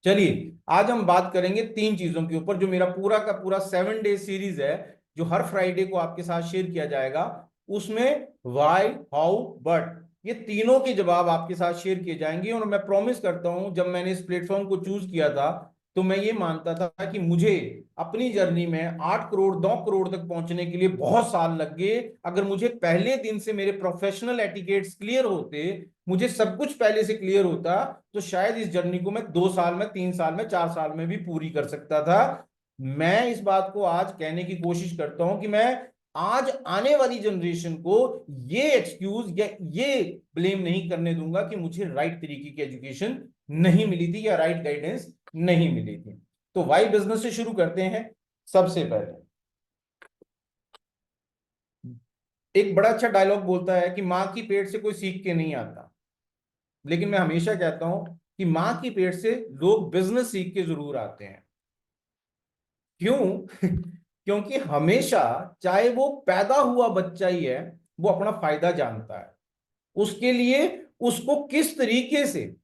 चलिए आज हम बात करेंगे 3 चीजों के ऊपर, जो मेरा पूरा का पूरा 7 डे सीरीज है, जो हर फ्राइडे को आपके साथ शेयर किया जाएगा। उसमें वाई, हाउ, बट, ये तीनों के जवाब आपके साथ शेयर किए जाएंगे। और मैं प्रॉमिस करता हूं, जब मैंने इस प्लेटफॉर्म को चूज किया था तो मैं ये मानता था कि मुझे अपनी जर्नी में 8 करोड़ 9 करोड़ तक पहुंचने के लिए बहुत साल लग गए। अगर मुझे पहले दिन से मेरे प्रोफेशनल एटिकेट्स क्लियर होते, मुझे सब कुछ पहले से क्लियर होता, तो शायद इस जर्नी को मैं 2 साल में, 3 साल में, 4 साल में भी पूरी कर सकता था। मैं इस बात को आज कहने की कोशिश करता हूं कि मैं आज आने वाली जनरेशन को ये एक्सक्यूज या ये ब्लेम नहीं करने दूंगा कि मुझे राइट तरीके की एजुकेशन नहीं मिली थी या राइट गाइडेंस नहीं मिली थी। तो वाई बिजनेस से शुरू करते हैं। सबसे पहले एक बड़ा अच्छा डायलॉग बोलता है कि मां की पेट से कोई सीख के नहीं आता, लेकिन मैं हमेशा कहता हूं कि मां की पेट से लोग बिजनेस सीख के जरूर आते हैं। क्यों? क्योंकि हमेशा, चाहे वो पैदा हुआ बच्चा ही है, वो अपना फायदा जानता है। उसके लिए उसको किस तरीके से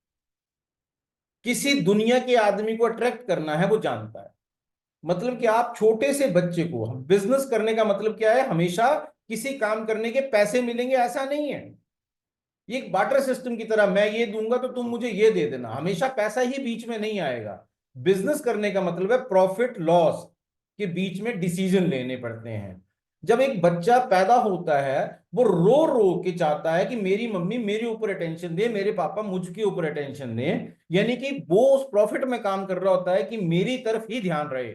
किसी दुनिया के आदमी को अट्रैक्ट करना है वो जानता है। मतलब कि आप छोटे से बच्चे को, बिजनेस करने का मतलब क्या है, हमेशा किसी काम करने के पैसे मिलेंगे ऐसा नहीं है। ये एक बार्टर सिस्टम की तरह, मैं ये दूंगा तो तुम मुझे ये दे देना, हमेशा पैसा ही बीच में नहीं आएगा। बिजनेस करने का मतलब है प्रॉफिट लॉस के बीच में डिसीजन लेने पड़ते हैं। जब एक बच्चा पैदा होता है, वो रो रो के चाहता है कि मेरी मम्मी मेरे ऊपर अटेंशन दे, मेरे पापा मुझके ऊपर अटेंशन दे। यानी कि वो उस प्रॉफिट में काम कर रहा होता है कि मेरी तरफ ही ध्यान रहे।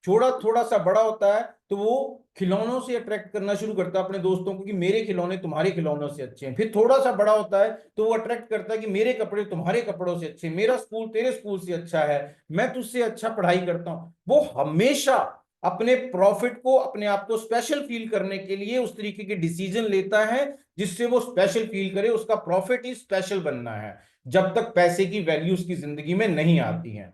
थोड़ा थोड़ा सा बड़ा होता है तो वो खिलौनों से अट्रैक्ट करना शुरू करता है अपने दोस्तों को कि मेरे खिलौने तुम्हारे खिलौनों से अच्छे हैं। फिर थोड़ा सा बड़ा होता है तो वो अट्रैक्ट करता है कि मेरे कपड़े तुम्हारे कपड़ों से अच्छे हैं, मेरा स्कूल तेरे स्कूल से अच्छा है, मैं तुझसे अच्छा पढ़ाई करता हूं। वो हमेशा अपने प्रॉफिट को, अपने आप को स्पेशल फील करने के लिए उस तरीके के डिसीजन लेता है जिससे वो स्पेशल फील करे। उसका प्रॉफिट ही स्पेशल बनना है, जब तक पैसे की वैल्यू उसकी जिंदगी में नहीं आती है।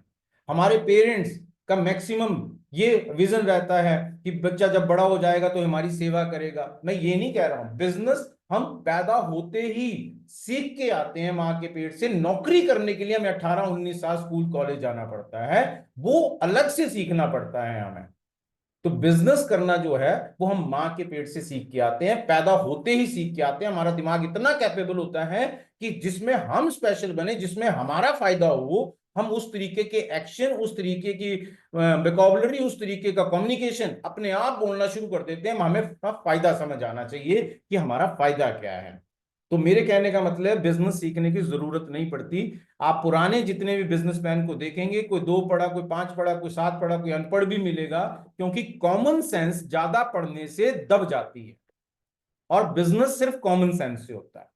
हमारे पेरेंट्स का मैक्सिमम ये विजन रहता है कि बच्चा जब बड़ा हो जाएगा तो हमारी सेवा करेगा। मैं ये नहीं कह रहा हूं, बिजनेस हम पैदा होते ही सीख के आते हैं मां के पेट से। नौकरी करने के लिए हमें 18-19 साल स्कूल कॉलेज जाना पड़ता है, वो अलग से सीखना पड़ता है हमें। तो बिजनेस करना जो है वो हम मां के पेट से सीख के आते हैं, पैदा होते ही सीख के आते हैं। हमारा दिमाग इतना कैपेबल होता है कि जिसमें हम स्पेशल बने, जिसमें हमारा फायदा हो, हम उस तरीके के एक्शन, उस तरीके की वोकैबुलरी, उस तरीके का कम्युनिकेशन अपने आप बोलना शुरू कर देते हैं। हमें अपना फायदा समझ आना चाहिए कि हमारा फायदा क्या है। तो मेरे कहने का मतलब है, बिजनेस सीखने की जरूरत नहीं पड़ती। आप पुराने जितने भी बिजनेसमैन को देखेंगे, कोई 2 पढ़ा, कोई 5 पढ़ा, कोई 7 पढ़ा, कोई अनपढ़ भी मिलेगा, क्योंकि कॉमन सेंस ज्यादा पढ़ने से दब जाती है और बिजनेस सिर्फ कॉमन सेंस से होता है।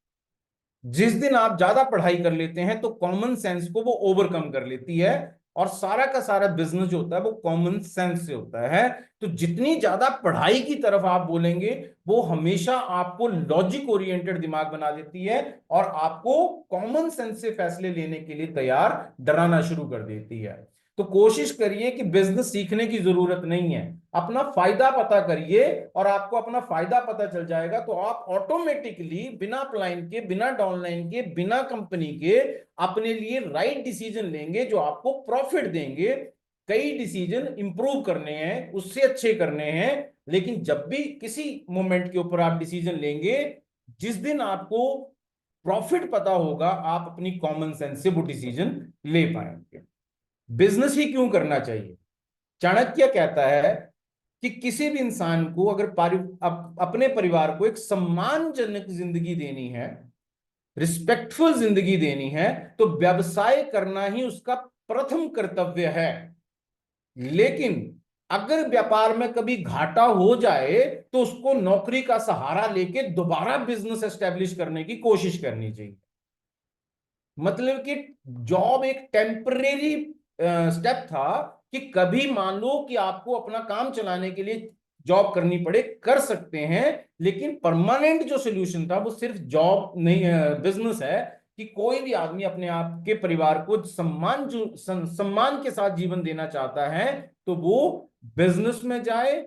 जिस दिन आप ज्यादा पढ़ाई कर लेते हैं तो कॉमन सेंस को वो ओवरकम कर लेती है, और सारा का सारा बिजनेस जो होता है वो कॉमन सेंस से होता है। तो जितनी ज्यादा पढ़ाई की तरफ आप बोलेंगे, वो हमेशा आपको लॉजिक ओरिएंटेड दिमाग बना देती है और आपको कॉमन सेंस से फैसले लेने के लिए तैयार डराना शुरू कर देती है। तो कोशिश करिए कि बिजनेस सीखने की जरूरत नहीं है, अपना फायदा पता करिए, और आपको अपना फायदा पता चल जाएगा तो आप ऑटोमेटिकली बिना अपलाइन के, बिना डाउनलाइन के, बिना कंपनी के अपने लिए राइट डिसीजन लेंगे जो आपको प्रॉफिट देंगे। कई डिसीजन इंप्रूव करने हैं, उससे अच्छे करने हैं, लेकिन जब भी किसी मोमेंट के ऊपर आप डिसीजन लेंगे, जिस दिन आपको प्रॉफिट पता होगा, आप अपनी कॉमन सेंस से वो डिसीजन ले पाएंगे। बिजनेस ही क्यों करना चाहिए? चाणक्य कहता है कि किसी भी इंसान को अगर अपने परिवार को एक सम्मानजनक जिंदगी देनी है, रिस्पेक्टफुल जिंदगी देनी है, तो व्यवसाय करना ही उसका प्रथम कर्तव्य है। लेकिन अगर व्यापार में कभी घाटा हो जाए तो उसको नौकरी का सहारा लेके दोबारा बिजनेस एस्टेब्लिश करने की कोशिश करनी चाहिए। मतलब कि जॉब एक टेम्परेरी स्टेप था कि कभी मान लो कि आपको अपना काम चलाने के लिए जॉब करनी पड़े, कर सकते हैं, लेकिन परमानेंट जो सोल्यूशन था वो सिर्फ जॉब नहीं, बिजनेस है। कि कोई भी आदमी अपने आप के परिवार को सम्मान के साथ जीवन देना चाहता है तो वो बिजनेस में जाए।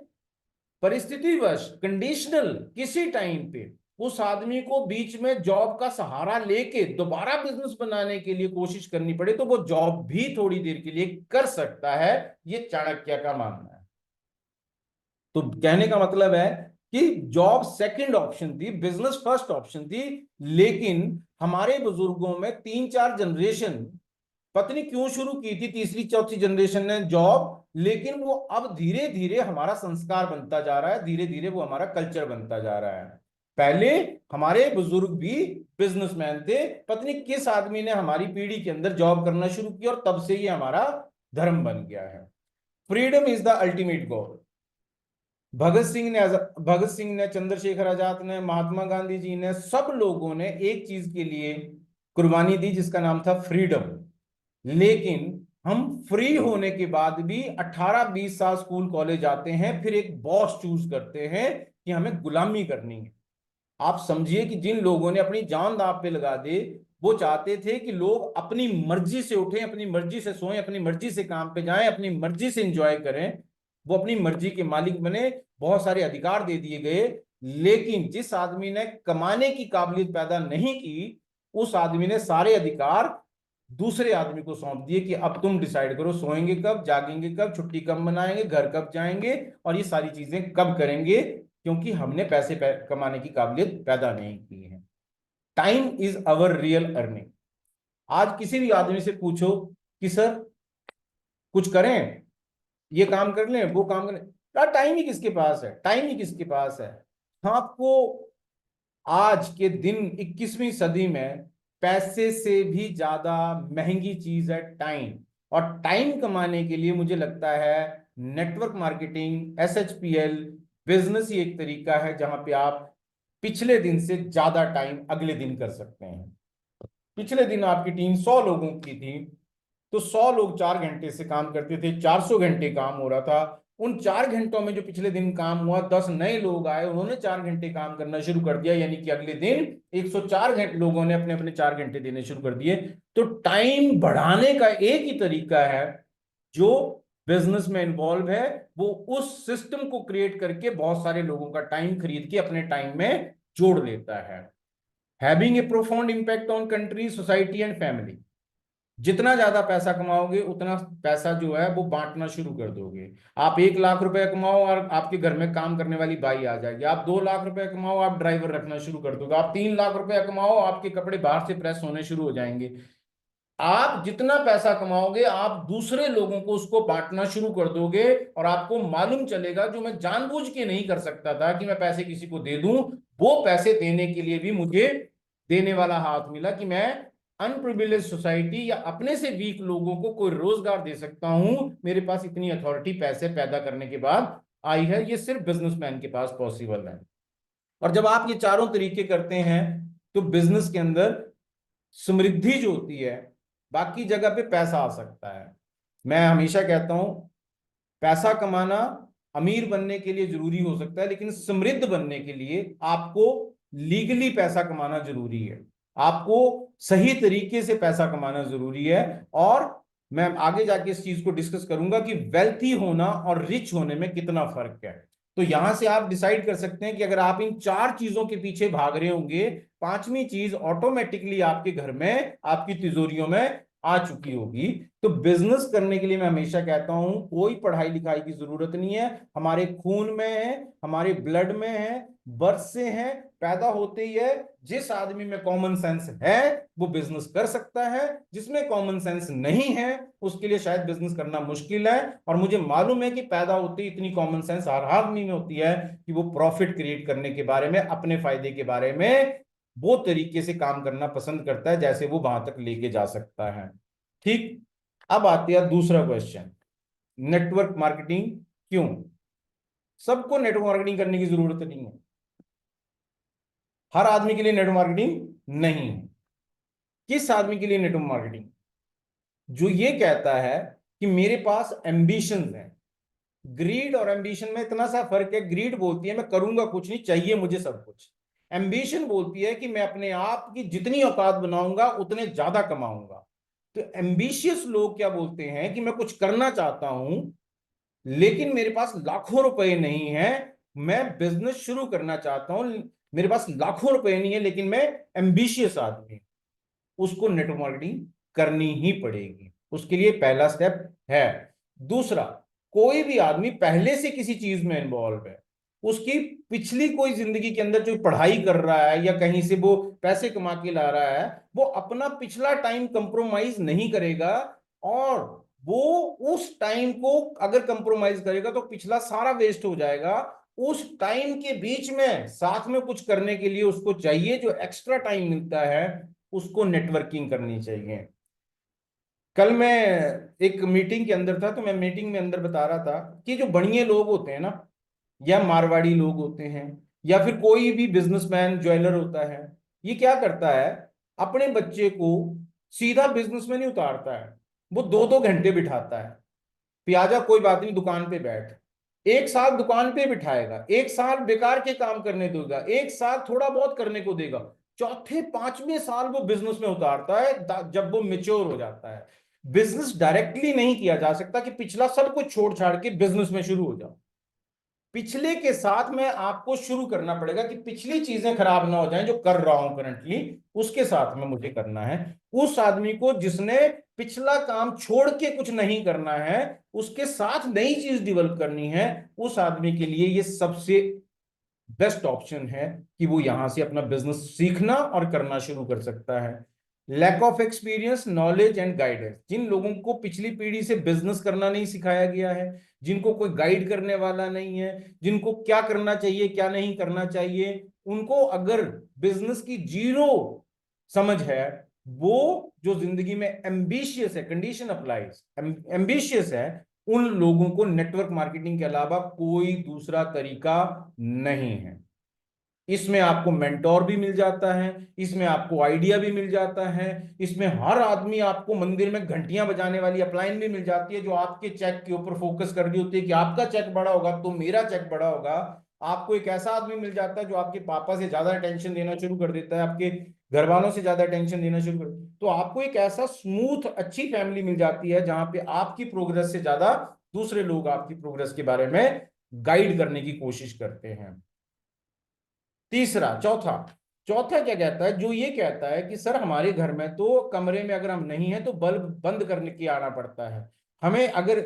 परिस्थितिवश, कंडीशनल, किसी टाइम पे उस आदमी को बीच में जॉब का सहारा लेके दोबारा बिजनेस बनाने के लिए कोशिश करनी पड़े तो वो जॉब भी थोड़ी देर के लिए कर सकता है। ये चाणक्य का मानना है। तो कहने का मतलब है कि जॉब सेकंड ऑप्शन थी, बिजनेस फर्स्ट ऑप्शन थी। लेकिन हमारे बुजुर्गों में 3-4 जनरेशन, पता नहीं क्यों शुरू की थी तीसरी चौथी जनरेशन ने जॉब, लेकिन वो अब धीरे धीरे हमारा संस्कार बनता जा रहा है, धीरे धीरे वो हमारा कल्चर बनता जा रहा है। पहले हमारे बुजुर्ग भी बिजनेसमैन थे, पता नहीं किस आदमी ने हमारी पीढ़ी के अंदर जॉब करना शुरू किया और तब से ये हमारा धर्म बन गया है। Freedom is the ultimate goal. Bhagat Singh ने, चंद्रशेखर आजाद ने, महात्मा गांधी जी ने, सब लोगों ने एक चीज के लिए कुर्बानी दी जिसका नाम था फ्रीडम। लेकिन हम फ्री होने के बाद भी 18-20 साल स्कूल कॉलेज जाते हैं, फिर एक बॉस चूज करते हैं कि हमें गुलामी करनी है। आप समझिए कि जिन लोगों ने अपनी जान दांव पे लगा दी, वो चाहते थे कि लोग अपनी मर्जी से उठें, अपनी मर्जी से सोएं, अपनी मर्जी से काम पे जाएं, अपनी मर्जी से एंजॉय करें, वो अपनी मर्जी के मालिक बने, बहुत सारे अधिकार दे दिए गए। लेकिन जिस आदमी ने कमाने की काबिलियत पैदा नहीं की, उस आदमी ने सारे अधिकार दूसरे आदमी को सौंप दिए कि अब तुम डिसाइड करो, सोएंगे कब, जागेंगे कब, छुट्टी कब मनाएंगे, घर कब जाएंगे, और ये सारी चीजें कब करेंगे, क्योंकि हमने पैसे कमाने की काबिलियत पैदा नहीं की है। Time is our real earning. आज किसी भी आदमी से पूछो कि सर कुछ करें, ये काम कर लें, वो काम करें, यार टाइम ही किसके पास है, टाइम ही किसके पास है। आपको आज के दिन 21वीं सदी में पैसे से भी ज्यादा महंगी चीज है टाइम। और टाइम कमाने के लिए मुझे लगता है नेटवर्क मार्केटिंग, एसएचपीएल बिजनेस ही एक तरीका है जहां पे आप पिछले दिन से ज्यादा टाइम अगले दिन कर सकते हैं। पिछले दिन आपकी टीम 100 लोगों की थी, तो 100 लोग 4 घंटे से काम करते थे, 400 घंटे काम हो रहा था। उन 4 घंटों में जो पिछले दिन काम हुआ, 10 नए लोग आए, उन्होंने 4 घंटे काम करना शुरू कर दिया, यानी कि अगले दिन 104 घंटे लोगों ने अपने अपने 4 घंटे देने शुरू कर दिए। तो टाइम बढ़ाने का एक ही तरीका है, जो बिजनेस में इन्वॉल्व है, वो उस सिस्टम को क्रिएट करके बहुत सारे लोगों का टाइम खरीद के अपने टाइम में जोड़ लेता है। Having a profound impact on country, society and family. जितना ज्यादा पैसा कमाओगे उतना पैसा जो है वो बांटना शुरू कर दोगे। आप 1 लाख रुपए कमाओ और आपके घर में काम करने वाली बाई आ जाएगी। आप 2 लाख रुपए कमाओ, आप ड्राइवर रखना शुरू कर दोगे। आप 3 लाख रुपया कमाओ, आपके कपड़े बाहर से प्रेस होने शुरू हो जाएंगे। आप जितना पैसा कमाओगे आप दूसरे लोगों को उसको बांटना शुरू कर दोगे, और आपको मालूम चलेगा जो मैं जानबूझ के नहीं कर सकता था कि मैं पैसे किसी को दे दूं, वो पैसे देने के लिए भी मुझे देने वाला हाथ मिला कि मैं अनप्रिविलेज सोसाइटी या अपने से वीक लोगों को कोई रोजगार दे सकता हूं। मेरे पास इतनी अथॉरिटी पैसे पैदा करने के बाद आई है। ये सिर्फ बिजनेसमैन के पास पॉसिबल है। और जब आप ये चारों तरीके करते हैं तो बिजनेस के अंदर समृद्धि जो होती है, बाकी जगह पे पैसा आ सकता है। मैं हमेशा कहता हूं पैसा कमाना अमीर बनने के लिए जरूरी हो सकता है, लेकिन समृद्ध बनने के लिए आपको लीगली पैसा कमाना जरूरी है। आपको सही तरीके से पैसा कमाना जरूरी है। और मैं आगे जाके इस चीज को डिस्कस करूंगा कि वेल्थी होना और रिच होने में कितना फर्क है। तो यहां से आप डिसाइड कर सकते हैं कि अगर आप इन 4 चीजों के पीछे भाग रहे होंगे, 5वीं चीज ऑटोमेटिकली आपके घर में, आपकी तिजोरियों में आ चुकी होगी। तो बिजनेस करने के लिए मैं हमेशा कहता हूं कोई पढ़ाई लिखाई की जरूरत नहीं है। हमारे खून में है, हमारे ब्लड में है, बर्थ से है, पैदा होते ही है। जिस आदमी में कॉमन सेंस है वो बिजनेस कर सकता है, जिसमें कॉमन सेंस नहीं है उसके लिए शायद बिजनेस करना मुश्किल है। और मुझे मालूम है कि पैदा होते ही इतनी कॉमन सेंस हर आदमी में होती है कि वो प्रॉफिट क्रिएट करने के बारे में, अपने फायदे के बारे में वो तरीके से काम करना पसंद करता है जैसे वो वहां तक लेके जा सकता है। ठीक। अब आती है दूसरा क्वेश्चन, नेटवर्क मार्केटिंग क्यों? सबको नेटवर्क मार्केटिंग करने की जरूरत नहीं है। हर आदमी के लिए नेटवर्क मार्केटिंग नहीं है। किस आदमी के लिए नेटवर्क मार्केटिंग? जो ये कहता है कि मेरे पास एम्बिशंस हैं। ग्रीड और एम्बिशन में इतना सा फर्क है। ग्रीड बोलती है मैं करूंगा कुछ नहीं, चाहिए मुझे सब कुछ। एम्बिशन बोलती है कि मैं अपने आप की जितनी औकात बनाऊंगा उतने ज्यादा कमाऊंगा। तो एम्बिशियस लोग क्या बोलते हैं कि मैं कुछ करना चाहता हूं लेकिन मेरे पास लाखों रुपए नहीं है, मैं बिजनेस शुरू करना चाहता हूं, मेरे पास लाखों रुपए नहीं है लेकिन मैं एम्बिशियस आदमी हूं। उसको नेटवर्क मार्केटिंग करनी ही पड़ेगी। उसके लिए पहला स्टेप है। दूसरा, कोई भी आदमी पहले से किसी चीज में इन्वॉल्व है, उसकी पिछली कोई जिंदगी के अंदर जो पढ़ाई कर रहा है या कहीं से वो पैसे कमा के ला रहा है, वो अपना पिछला टाइम कंप्रोमाइज नहीं करेगा। और वो उस टाइम को अगर कंप्रोमाइज करेगा तो पिछला सारा वेस्ट हो जाएगा। उस टाइम के बीच में साथ में कुछ करने के लिए उसको चाहिए, जो एक्स्ट्रा टाइम मिलता है उसको नेटवर्किंग करनी चाहिए। कल मैं एक मीटिंग के अंदर था, तो मैं मीटिंग में अंदर बता रहा था कि जो बनिए लोग होते हैं ना, या मारवाड़ी लोग होते हैं, या फिर कोई भी बिजनेसमैन ज्वेलर होता है, ये क्या करता है, अपने बच्चे को सीधा बिजनेस में नहीं उतारता है। वो 2-2 घंटे बिठाता है, पियाजा कोई बात नहीं दुकान पे बैठ। 1 साल दुकान पे बिठाएगा, 1 साल बेकार के काम करने देगा, 1 साल थोड़ा बहुत करने को देगा, चौथे 5वें साल वो बिजनेस में उतारता है जब वो मेच्योर हो जाता है। बिजनेस डायरेक्टली नहीं किया जा सकता कि पिछला सब कुछ छोड़ छाड़ के बिजनेस में शुरू हो जाओ। पिछले के साथ में आपको शुरू करना पड़ेगा कि पिछली चीजें खराब ना हो जाएं जो कर रहा हूं करंटली, उसके साथ में मुझे करना है। उस आदमी को जिसने पिछला काम छोड़ के कुछ नहीं करना है, उसके साथ नई चीज डेवलप करनी है, उस आदमी के लिए ये सबसे बेस्ट ऑप्शन है कि वो यहां से अपना बिजनेस सीखना और करना शुरू कर सकता है। Lack of experience, knowledge and guidance. जिन लोगों को पिछली पीढ़ी से बिजनेस करना नहीं सिखाया गया है, जिनको कोई गाइड करने वाला नहीं है, जिनको क्या करना चाहिए क्या नहीं करना चाहिए, उनको अगर बिजनेस की जीरो समझ है, वो जो जिंदगी में एम्बिशियस है, कंडीशन अप्लाइज, एम्बिशियस है, उन लोगों को नेटवर्क मार्केटिंग के अलावा कोई दूसरा तरीका नहीं है। इसमें आपको मेंटोर भी मिल जाता है, इसमें आपको आइडिया भी मिल जाता है, इसमें हर आदमी आपको मंदिर में घंटियां बजाने वाली अपलाइन भी मिल जाती है, जो आपके चेक के ऊपर फोकस कर रही होती है कि आपका चेक बड़ा होगा तो मेरा चेक बड़ा होगा। आपको एक ऐसा आदमी मिल जाता है जो आपके पापा से ज्यादा अटेंशन देना शुरू कर देता है, आपके घर वालों से ज्यादा अटेंशन देना शुरू कर, तो आपको एक ऐसा स्मूथ अच्छी फैमिली मिल जाती है जहां पे आपकी प्रोग्रेस से ज्यादा दूसरे लोग आपकी प्रोग्रेस के बारे में गाइड करने की कोशिश करते हैं। तीसरा, चौथा, चौथा क्या कहता है, जो ये कहता है कि सर हमारे घर में तो कमरे में अगर हम नहीं है तो बल्ब बंद करने के आना पड़ता है, हमें अगर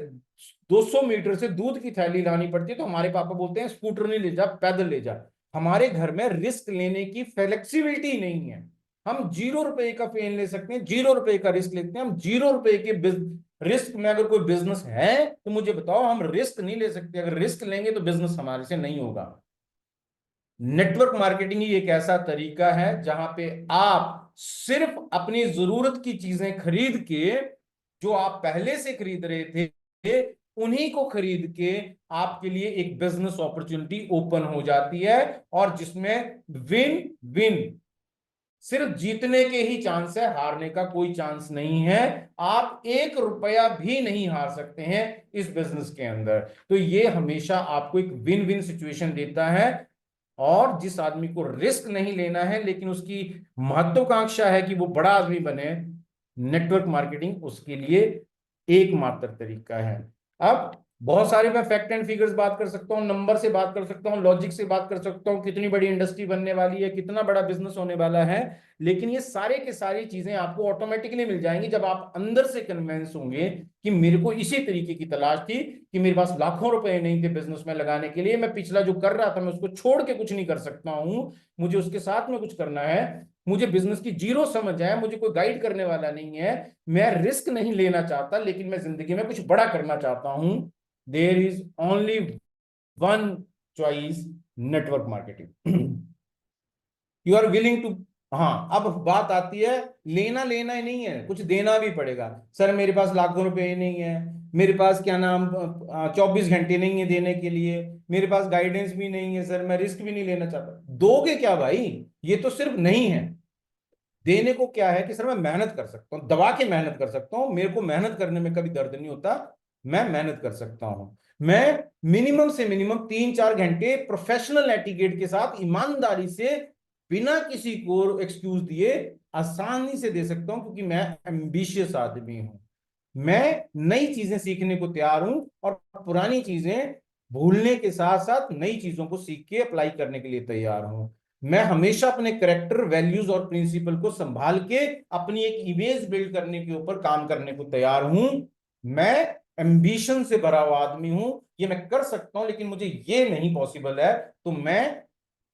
200 मीटर से दूध की थैली लानी पड़ती है तो हमारे पापा बोलते हैं स्कूटर नहीं ले जा, पैदल ले जा। हमारे घर में रिस्क लेने की फ्लेक्सिबिलिटी नहीं है। हम 0 रुपए का पेन ले सकते हैं, 0 रुपए का रिस्क लेते हैं, हम 0 रुपए के रिस्क में अगर कोई बिजनेस है तो मुझे बताओ, हम रिस्क नहीं ले सकते। अगर रिस्क लेंगे तो बिजनेस हमारे से नहीं होगा। नेटवर्क मार्केटिंग ही एक ऐसा तरीका है जहां पे आप सिर्फ अपनी जरूरत की चीजें खरीद के, जो आप पहले से खरीद रहे थे, उन्हीं को खरीद के आपके लिए एक बिजनेस अपॉर्चुनिटी ओपन हो जाती है, और जिसमें विन विन, सिर्फ जीतने के ही चांस है, हारने का कोई चांस नहीं है। आप 1 रुपया भी नहीं हार सकते हैं इस बिजनेस के अंदर। तो ये हमेशा आपको एक विन विन सिचुएशन देता है। और जिस आदमी को रिस्क नहीं लेना है लेकिन उसकी महत्वाकांक्षा है कि वो बड़ा आदमी बने, नेटवर्क मार्केटिंग उसके लिए एकमात्र तरीका है। अब बहुत सारे मैं फैक्ट एंड फिगर्स बात कर सकता हूँ, नंबर से बात कर सकता हूँ, लॉजिक से बात कर सकता हूँ, कितनी बड़ी इंडस्ट्री बनने वाली है, कितना बड़ा बिजनेस होने वाला है, लेकिन ये सारे के सारी चीजें आपको ऑटोमेटिकली मिल जाएंगी जब आप अंदर से कन्विंस होंगे कि मेरे को इसी तरीके की तलाश थी, कि मेरे पास लाखों रुपए नहीं थे बिजनेस में लगाने के लिए, मैं पिछला जो कर रहा था मैं उसको छोड़ के कुछ नहीं कर सकता हूं, मुझे उसके साथ में कुछ करना है, मुझे बिजनेस की जीरो समझ है, मुझे कोई गाइड करने वाला नहीं है, मैं रिस्क नहीं लेना चाहता लेकिन मैं जिंदगी में कुछ बड़ा करना चाहता हूं। There is only one choice, network marketing. You are willing to, हाँ अब बात आती है, लेना लेना ही नहीं है, कुछ देना भी पड़ेगा। सर मेरे पास लाखों रुपए ही नहीं है, मेरे पास क्या नाम 24 घंटे नहीं है देने के लिए, मेरे पास गाइडेंस भी नहीं है, सर मैं रिस्क भी नहीं लेना चाहता। दोगे क्या भाई? ये तो सिर्फ नहीं है। देने को क्या है कि सर मैं मेहनत कर सकता हूँ, दबा के मेहनत कर सकता हूँ, मेरे को मेहनत करने में कभी दर्द नहीं होता, मैं मेहनत कर सकता हूं, मैं मिनिमम से मिनिमम 3-4 घंटे प्रोफेशनल एटिकेट के साथ ईमानदारी से, बिना किसी को एक्सक्यूज दिए आसानी से दे सकता हूं, क्योंकि मैं एम्बिशियस आदमी हूं। मैं नई चीजें सीखने को तैयार हूं और पुरानी चीजें भूलने के साथ साथ नई चीजों को सीख के अप्लाई करने के लिए तैयार हूं। मैं हमेशा अपने करेक्टर, वैल्यूज और प्रिंसिपल को संभाल के अपनी एक इमेज बिल्ड करने के ऊपर काम करने को तैयार हूं। मैं एम्बिशन से भरा हुआ आदमी हूं, ये मैं कर सकता हूं, लेकिन मुझे ये नहीं पॉसिबल है, तो मैं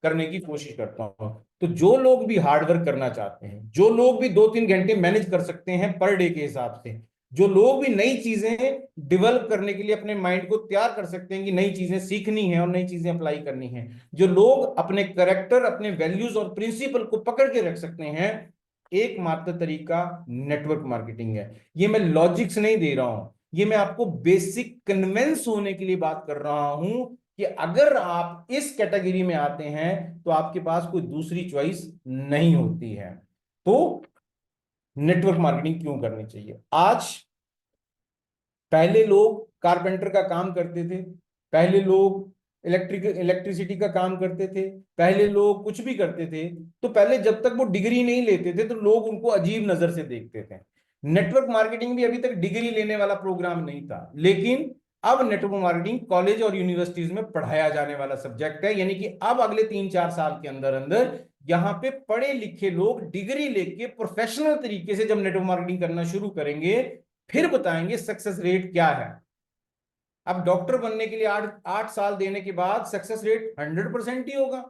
करने की कोशिश करता हूं। तो जो लोग भी हार्डवर्क करना चाहते हैं, जो लोग भी 2-3 घंटे मैनेज कर सकते हैं पर डे के हिसाब से, जो लोग भी नई चीजें डेवलप करने के लिए अपने माइंड को तैयार कर सकते हैं कि नई चीजें सीखनी है और नई चीजें अप्लाई करनी है, जो लोग अपने करेक्टर, अपने वैल्यूज और प्रिंसिपल को पकड़ के रख सकते हैं, एकमात्र तरीका नेटवर्क मार्केटिंग है। ये मैं लॉजिक्स नहीं दे रहा हूं, ये मैं आपको बेसिक कन्विंस होने के लिए बात कर रहा हूं कि अगर आप इस कैटेगरी में आते हैं तो आपके पास कोई दूसरी चॉइस नहीं होती है। तो नेटवर्क मार्केटिंग क्यों करनी चाहिए? आज, पहले लोग कारपेंटर का काम करते थे, पहले लोग इलेक्ट्रिसिटी का काम करते थे, पहले लोग कुछ भी करते थे, तो पहले जब तक वो डिग्री नहीं लेते थे तो लोग उनको अजीब नजर से देखते थे। नेटवर्क मार्केटिंग भी अभी तक डिग्री लेने वाला प्रोग्राम नहीं था, लेकिन अब नेटवर्क मार्केटिंग कॉलेज और यूनिवर्सिटीज में पढ़ाया जाने वाला सब्जेक्ट है। यानी कि अब अगले 3-4 साल के अंदर अंदर यहाँ पे पढ़े लिखे लोग डिग्री लेके प्रोफेशनल तरीके से जब नेटवर्क मार्केटिंग करना शुरू करेंगे, फिर बताएंगे सक्सेस रेट क्या है। अब डॉक्टर बनने के लिए 8 8 साल देने के बाद सक्सेस रेट 100% ही होगा,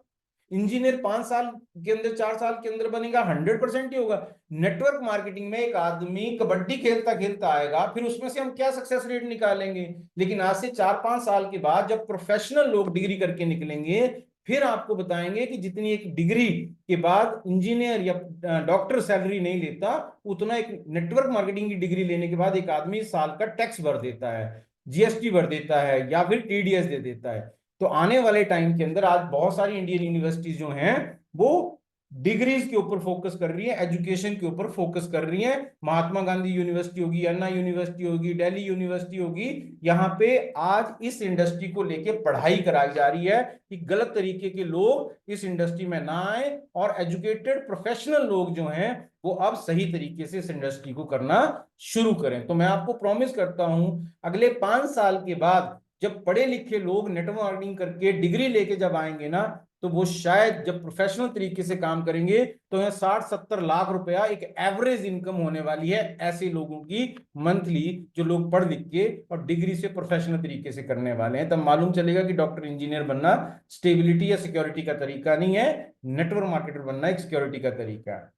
इंजीनियर 5 साल के अंदर, 4 साल के अंदर बनेगा? 100% ही होगा। नेटवर्क मार्केटिंग में एक आदमी कबड्डी खेलता खेलता आएगा, फिर उसमें से हम क्या सक्सेस रेट निकालेंगे? लेकिन आज से 4-5 साल के बाद जब प्रोफेशनल लोग डिग्री करके निकलेंगे, फिर आपको बताएंगे कि जितनी एक डिग्री के बाद इंजीनियर या डॉक्टर सैलरी नहीं लेता, उतना एक नेटवर्क मार्केटिंग की डिग्री लेने के बाद एक आदमी साल का टैक्स भर देता है, जीएसटी भर देता है, या फिर टीडीएस दे देता है। तो आने वाले टाइम के अंदर आज बहुत सारी इंडियन यूनिवर्सिटीज जो हैं वो डिग्रीज के ऊपर फोकस कर रही है, एजुकेशन के ऊपर फोकस कर रही है। महात्मा गांधी यूनिवर्सिटी होगी, अन्ना यूनिवर्सिटी होगी, दिल्ली यूनिवर्सिटी होगी, यहाँ पे आज इस इंडस्ट्री को लेके पढ़ाई कराई जा रही है कि गलत तरीके के लोग इस इंडस्ट्री में ना आए, और एजुकेटेड प्रोफेशनल लोग जो हैं वो अब सही तरीके से इस इंडस्ट्री को करना शुरू करें। तो मैं आपको प्रॉमिस करता हूं, अगले 5 साल के बाद जब पढ़े लिखे लोग नेटवर्क मार्केटिंग करके डिग्री लेके जब आएंगे ना, तो वो शायद जब प्रोफेशनल तरीके से काम करेंगे तो यहाँ 60-70 लाख रुपया एक एवरेज इनकम होने वाली है ऐसे लोगों की मंथली, जो लोग पढ़ लिख के और डिग्री से प्रोफेशनल तरीके से करने वाले हैं। तब मालूम चलेगा कि डॉक्टर इंजीनियर बनना स्टेबिलिटी या सिक्योरिटी का तरीका नहीं है, नेटवर्क मार्केटर बनना एक सिक्योरिटी का तरीका है।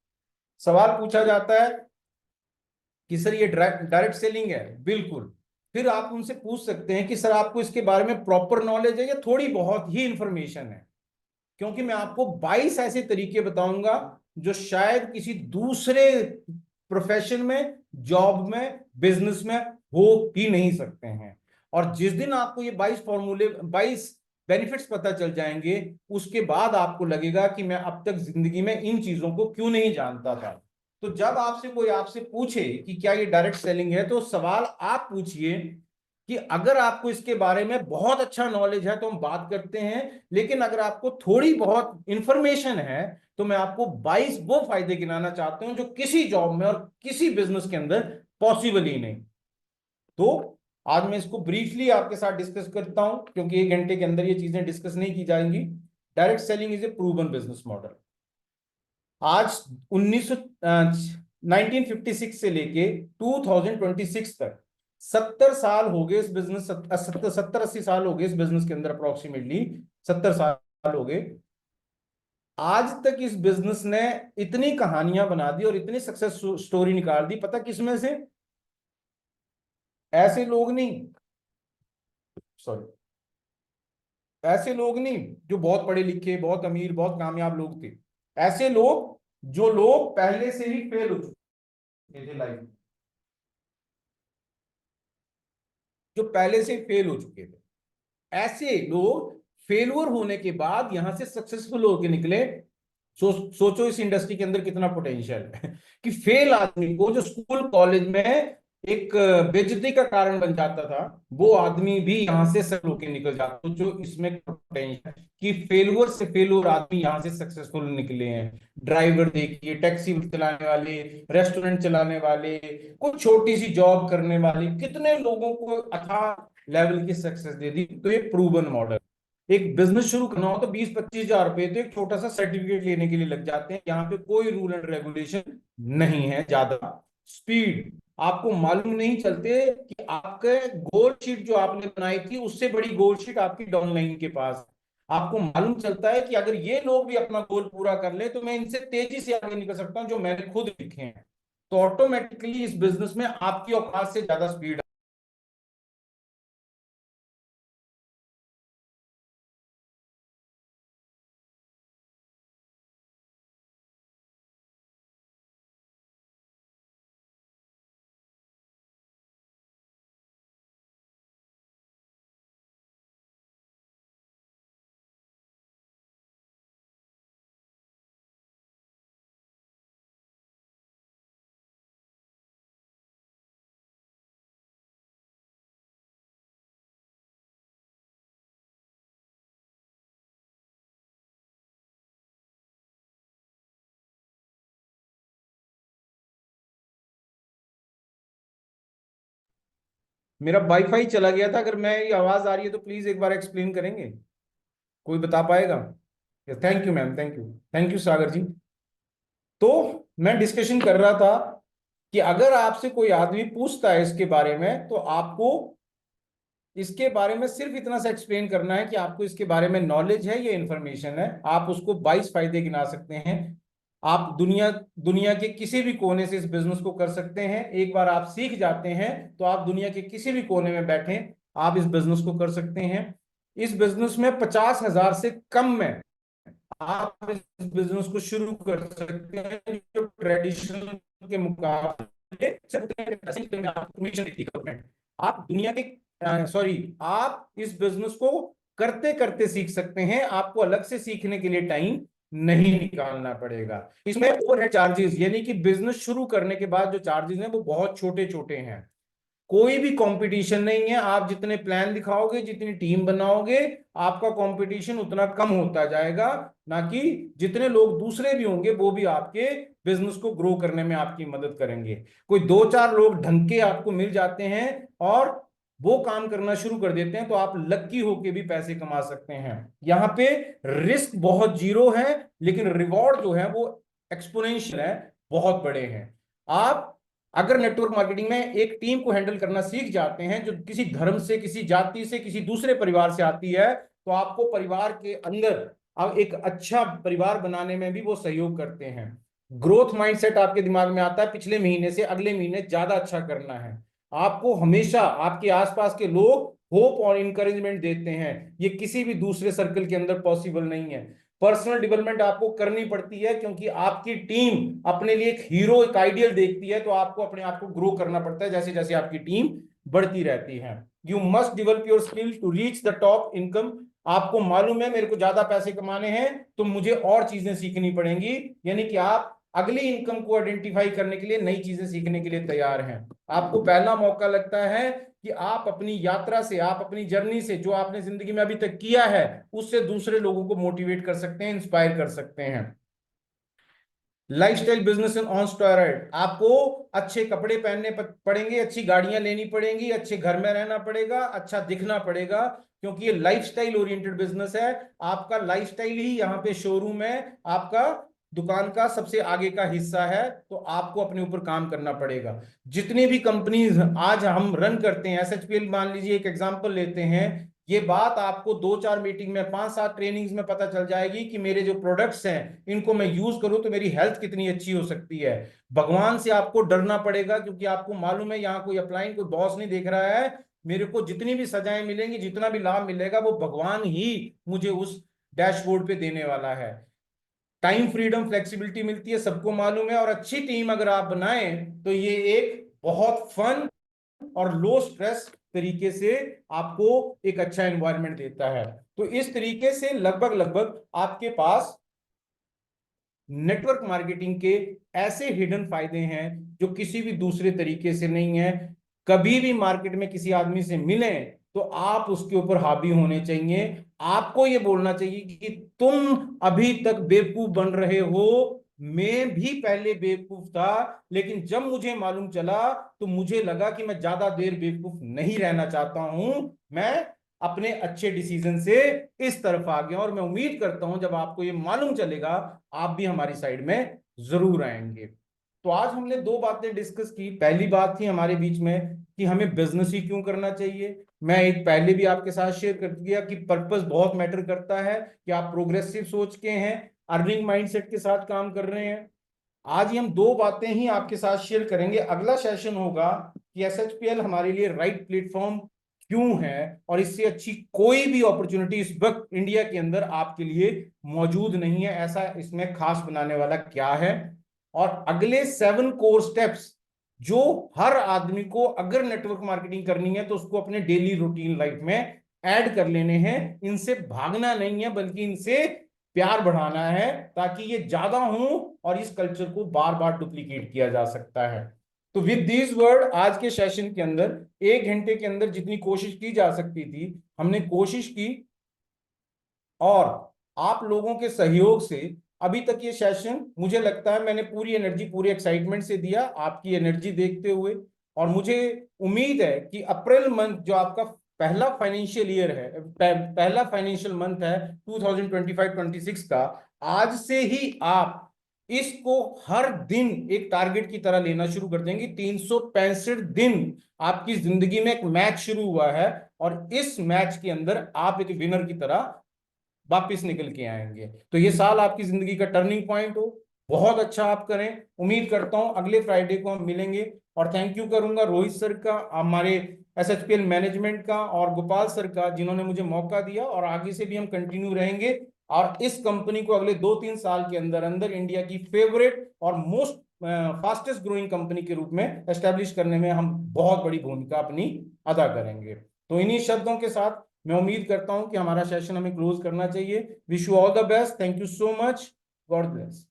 सवाल पूछा जाता है कि सर ये डायरेक्ट सेलिंग है? बिल्कुल। फिर आप उनसे पूछ सकते हैं कि सर आपको इसके बारे में प्रॉपर नॉलेज है या थोड़ी बहुत ही इंफॉर्मेशन है? क्योंकि मैं आपको 22 ऐसे तरीके बताऊंगा जो शायद किसी दूसरे प्रोफेशन में, जॉब में, बिजनेस में हो ही नहीं सकते हैं। और जिस दिन आपको ये 22 बेनिफिट्स पता चल जाएंगे, उसके बाद आपको लगेगा कि मैं अब तक जिंदगी में इन चीजों को क्यों नहीं जानता था। तो जब आपसे कोई आपसे पूछे कि क्या ये डायरेक्ट सेलिंग है, तो सवाल आप पूछिए कि अगर आपको इसके बारे में बहुत अच्छा नॉलेज है तो हम बात करते हैं, लेकिन अगर आपको थोड़ी बहुत इंफॉर्मेशन है तो मैं आपको 22 वो फायदे गिनाना चाहता हूं जो किसी जॉब में और किसी बिजनेस के अंदर पॉसिबल ही नहीं। तो आज मैं इसको ब्रीफली आपके साथ डिस्कस करता हूं, क्योंकि 1 घंटे के अंदर ये चीजें डिस्कस नहीं की जाएंगी। Direct selling is a proven business model. आज 1956 से लेके 2026 तक 70 साल हो गए इस बिजनेस, 70-80 साल हो गए इस बिजनेस के अंदर, अप्रोक्सीमेटली 70 साल हो गए। आज तक इस बिजनेस ने इतनी कहानियां बना दी और इतनी सक्सेस स्टोरी निकाल दी, पता किसमें से? ऐसे लोग नहीं, सॉरी, ऐसे लोग नहीं जो बहुत पढ़े लिखे, बहुत अमीर, बहुत कामयाब लोग थे। ऐसे लोग जो लोग पहले से ही फेल हो चुके थे लाइफ में, जो पहले से फेल हो चुके थे, ऐसे लोग फेलुअर होने के बाद यहां से सक्सेसफुल होकर निकले। सोचो इस इंडस्ट्री के अंदर कितना पोटेंशियल है कि फेल आदमी को, जो स्कूल कॉलेज में एक बेइज्जती का कारण बन जाता था, वो आदमी भी यहां से सक्सेसफुल होकर निकल जाता। तो जो इसमें पोटेंशियल है कि फेलुअर से फेलुअर आदमी यहां से सक्सेसफुल निकले हैं। ड्राइवर देखिए, टैक्सी चलाने वाले, रेस्टोरेंट चलाने वाले, कुछ छोटी सी जॉब करने वाले, कितने लोगों को अथाह लेवल की सक्सेस दे दी। तो ये प्रूवन मॉडल। एक बिजनेस शुरू करना हो तो 20-25 हजार रुपए तो एक छोटा सा सर्टिफिकेट लेने के लिए लग जाते हैं। यहाँ पे कोई रूल एंड रेगुलेशन नहीं है ज्यादा। स्पीड, आपको मालूम नहीं चलते कि आपके गोल शीट जो आपने बनाई थी उससे बड़ी गोल शीट आपकी डाउनलाइन के पास है। आपको मालूम चलता है कि अगर ये लोग भी अपना गोल पूरा कर ले तो मैं इनसे तेजी से आगे निकल सकता हूं, जो मैंने खुद लिखे हैं। तो ऑटोमेटिकली इस बिजनेस में आपकी औकात से ज्यादा स्पीड। मेरा वाईफाई चला गया था, अगर मैं ये आवाज आ रही है तो प्लीज एक बार एक्सप्लेन करेंगे? कोई बता पाएगा? Thank you ma'am, thank you, thank you Sagar ji. तो मैं डिस्कशन कर रहा था कि अगर आपसे कोई आदमी पूछता है इसके बारे में तो आपको इसके बारे में सिर्फ इतना सा एक्सप्लेन करना है कि आपको इसके बारे में नॉलेज है, ये इन्फॉर्मेशन है, आप उसको 22 फायदे गिना सकते हैं। आप दुनिया दुनिया के किसी भी कोने से इस बिजनेस को कर सकते हैं। एक बार आप सीख जाते हैं तो आप दुनिया के किसी भी कोने में बैठे आप इस बिजनेस को कर सकते हैं। इस बिजनेस में 50,000 से कम में आप इस बिजनेस को शुरू कर सकते हैं, जो ट्रेडिशनल के मुकाबले कमीशन देती है गवर्नमेंट। आप दुनिया के सॉरी आप इस बिजनेस को करते करते सीख सकते हैं, आपको अलग से सीखने के लिए टाइम नहीं निकालना पड़ेगा। इसमें ओवरहेड चार्जेस यानी कि बिजनेस शुरू करने के बाद जो चार्जेस हैं वो बहुत छोटे छोटे हैं। कोई भी कंपटीशन नहीं है, आप जितने प्लान दिखाओगे, जितनी टीम बनाओगे, आपका कंपटीशन उतना कम होता जाएगा, ना कि जितने लोग दूसरे भी होंगे वो भी आपके बिजनेस को ग्रो करने में आपकी मदद करेंगे। कोई दो चार लोग ढंग के आपको मिल जाते हैं और वो काम करना शुरू कर देते हैं तो आप लक्की होके भी पैसे कमा सकते हैं। यहाँ पे रिस्क बहुत जीरो है, लेकिन रिवॉर्ड जो है वो एक्सपोनेंशियल है, बहुत बड़े हैं। आप अगर नेटवर्क मार्केटिंग में एक टीम को हैंडल करना सीख जाते हैं, जो किसी धर्म से, किसी जाति से, किसी दूसरे परिवार से आती है, तो आपको परिवार के अंदर अब एक अच्छा परिवार बनाने में भी वो सहयोग करते हैं। ग्रोथ माइंडसेट आपके दिमाग में आता है, पिछले महीने से अगले महीने ज्यादा अच्छा करना है। आपको हमेशा आपके आसपास के लोग होप और इंकरेजमेंट देते हैं, ये किसी भी दूसरे सर्कल के अंदर पॉसिबल नहीं है। पर्सनल डेवलपमेंट आपको करनी पड़ती है, क्योंकि आपकी टीम अपने लिए एक हीरो, एक आइडियल देखती है, तो आपको अपने आप को ग्रो करना पड़ता है जैसे जैसे आपकी टीम बढ़ती रहती है। You must develop your skill to reach the top income. आपको मालूम है मेरे को ज्यादा पैसे कमाने हैं तो मुझे और चीजें सीखनी पड़ेंगी, यानी कि आप अगली इनकम को आइडेंटिफाई करने के लिए नई चीजें सीखने के लिए तैयार हैं। आपको पहला मौका लगता है कि आप अपनी यात्रा से, आप अपनी जर्नी से, जो आपने जिंदगी में अभी तक किया है, उससे दूसरे लोगों को मोटिवेट कर सकते हैं, इंस्पायर कर सकते हैं। Lifestyle business on steroid. आपको अच्छे कपड़े पहनने पड़ेंगे, अच्छी गाड़ियां लेनी पड़ेंगी, अच्छे घर में रहना पड़ेगा, अच्छा दिखना पड़ेगा, क्योंकि ये लाइफस्टाइल ओरिएंटेड बिजनेस है। आपका लाइफस्टाइल ही यहाँ पे शोरूम है, आपका दुकान का सबसे आगे का हिस्सा है, तो आपको अपने ऊपर काम करना पड़ेगा। जितनी भी कंपनीज आज हम रन करते हैं, एसएचपीएल मान लीजिए एक एग्जांपल लेते हैं, ये बात आपको दो चार मीटिंग में, पांच सात ट्रेनिंग्स में पता चल जाएगी कि मेरे जो प्रोडक्ट्स हैं इनको मैं यूज करूं तो मेरी हेल्थ कितनी अच्छी हो सकती है। भगवान से आपको डरना पड़ेगा, क्योंकि आपको मालूम है यहाँ कोई अपलाइन, कोई बॉस नहीं देख रहा है। मेरे को जितनी भी सजाएं मिलेंगी, जितना भी लाभ मिलेगा, वो भगवान ही मुझे उस डैशबोर्ड पे देने वाला है। टाइम फ्रीडम, फ्लेक्सिबिलिटी मिलती है, सबको मालूम है। और अच्छी टीम अगर आप बनाएं तो ये एक बहुत फन और लो स्ट्रेस तरीके से आपको एक अच्छा एनवायरनमेंट देता है। तो इस तरीके से लगभग लगभग आपके पास नेटवर्क मार्केटिंग के ऐसे हिडन फायदे हैं जो किसी भी दूसरे तरीके से नहीं है। कभी भी मार्केट में किसी आदमी से मिले तो आप उसके ऊपर हावी होने चाहिए। आपको यह बोलना चाहिए कि तुम अभी तक बेवकूफ बन रहे हो, मैं भी पहले बेवकूफ था, लेकिन जब मुझे मालूम चला तो मुझे लगा कि मैं ज्यादा देर बेवकूफ नहीं रहना चाहता हूं, मैं अपने अच्छे डिसीजन से इस तरफ आ गया। और मैं उम्मीद करता हूं जब आपको ये मालूम चलेगा आप भी हमारी साइड में जरूर आएंगे। तो आज हमने दो बातें डिस्कस की। पहली बात थी हमारे बीच में कि हमें बिजनेस ही क्यों करना चाहिए। मैं एक पहले भी आपके साथ शेयर कर दिया कि पर्पस बहुत मैटर करता है, कि आप प्रोग्रेसिव सोच के हैं, अर्निंग माइंडसेट के साथ काम कर रहे हैं। आज ही हम दो बातें ही आपके साथ शेयर करेंगे। अगला सेशन होगा कि एसएचपीएल हमारे लिए राइट प्लेटफॉर्म क्यों है, और इससे अच्छी कोई भी अपॉर्चुनिटी इस वक्त इंडिया के अंदर आपके लिए मौजूद नहीं है, ऐसा इसमें खास बनाने वाला क्या है। और अगले 7 कोर स्टेप्स जो हर आदमी को अगर नेटवर्क मार्केटिंग करनी है तो उसको अपने डेली रूटीन लाइफ में ऐड कर लेने हैं। इनसे भागना नहीं है, बल्कि इनसे प्यार बढ़ाना है, ताकि ये ज्यादा हो और इस कल्चर को बार बार डुप्लीकेट किया जा सकता है। तो विद दिस वर्ड, आज के सेशन के अंदर 1 घंटे के अंदर जितनी कोशिश की जा सकती थी हमने कोशिश की, और आप लोगों के सहयोग से अभी तक ये सेशन मुझे लगता है मैंने पूरी एनर्जी, पूरे एक्साइटमेंट से दिया, आपकी एनर्जी देखते हुए। और मुझे उम्मीद है कि अप्रैल मंथ जो आपका पहला फाइनेंशियल ईयर है, पहला फाइनेंशियल मंथ है 2025-26 का, आज से ही आप इसको हर दिन एक टारगेट की तरह लेना शुरू कर देंगे। 365 दिन आपकी जिंदगी में एक मैच शुरू हुआ है, और इस मैच के अंदर आप एक विनर की तरह वापस निकल के आएंगे। तो ये साल आपकी जिंदगी का टर्निंग पॉइंट हो, बहुत अच्छा आप करें। उम्मीद करता हूं अगले फ्राइडे को हम मिलेंगे। और थैंक यू करूंगा रोहित सर का, हमारे एसएचपीएल मैनेजमेंट का, और गोपाल सर का, जिन्होंने मुझे मौका दिया। और आगे से भी हम कंटिन्यू रहेंगे, और इस कंपनी को अगले 2-3 साल के अंदर अंदर इंडिया की फेवरेट और मोस्ट फास्टेस्ट ग्रोइंग कंपनी के रूप में एस्टेब्लिश करने में हम बहुत बड़ी भूमिका अपनी अदा करेंगे। तो इन्हीं शब्दों के साथ मैं उम्मीद करता हूं कि हमारा सेशन हमें क्लोज करना चाहिए। Wish you all the best. Thank you so much. God bless.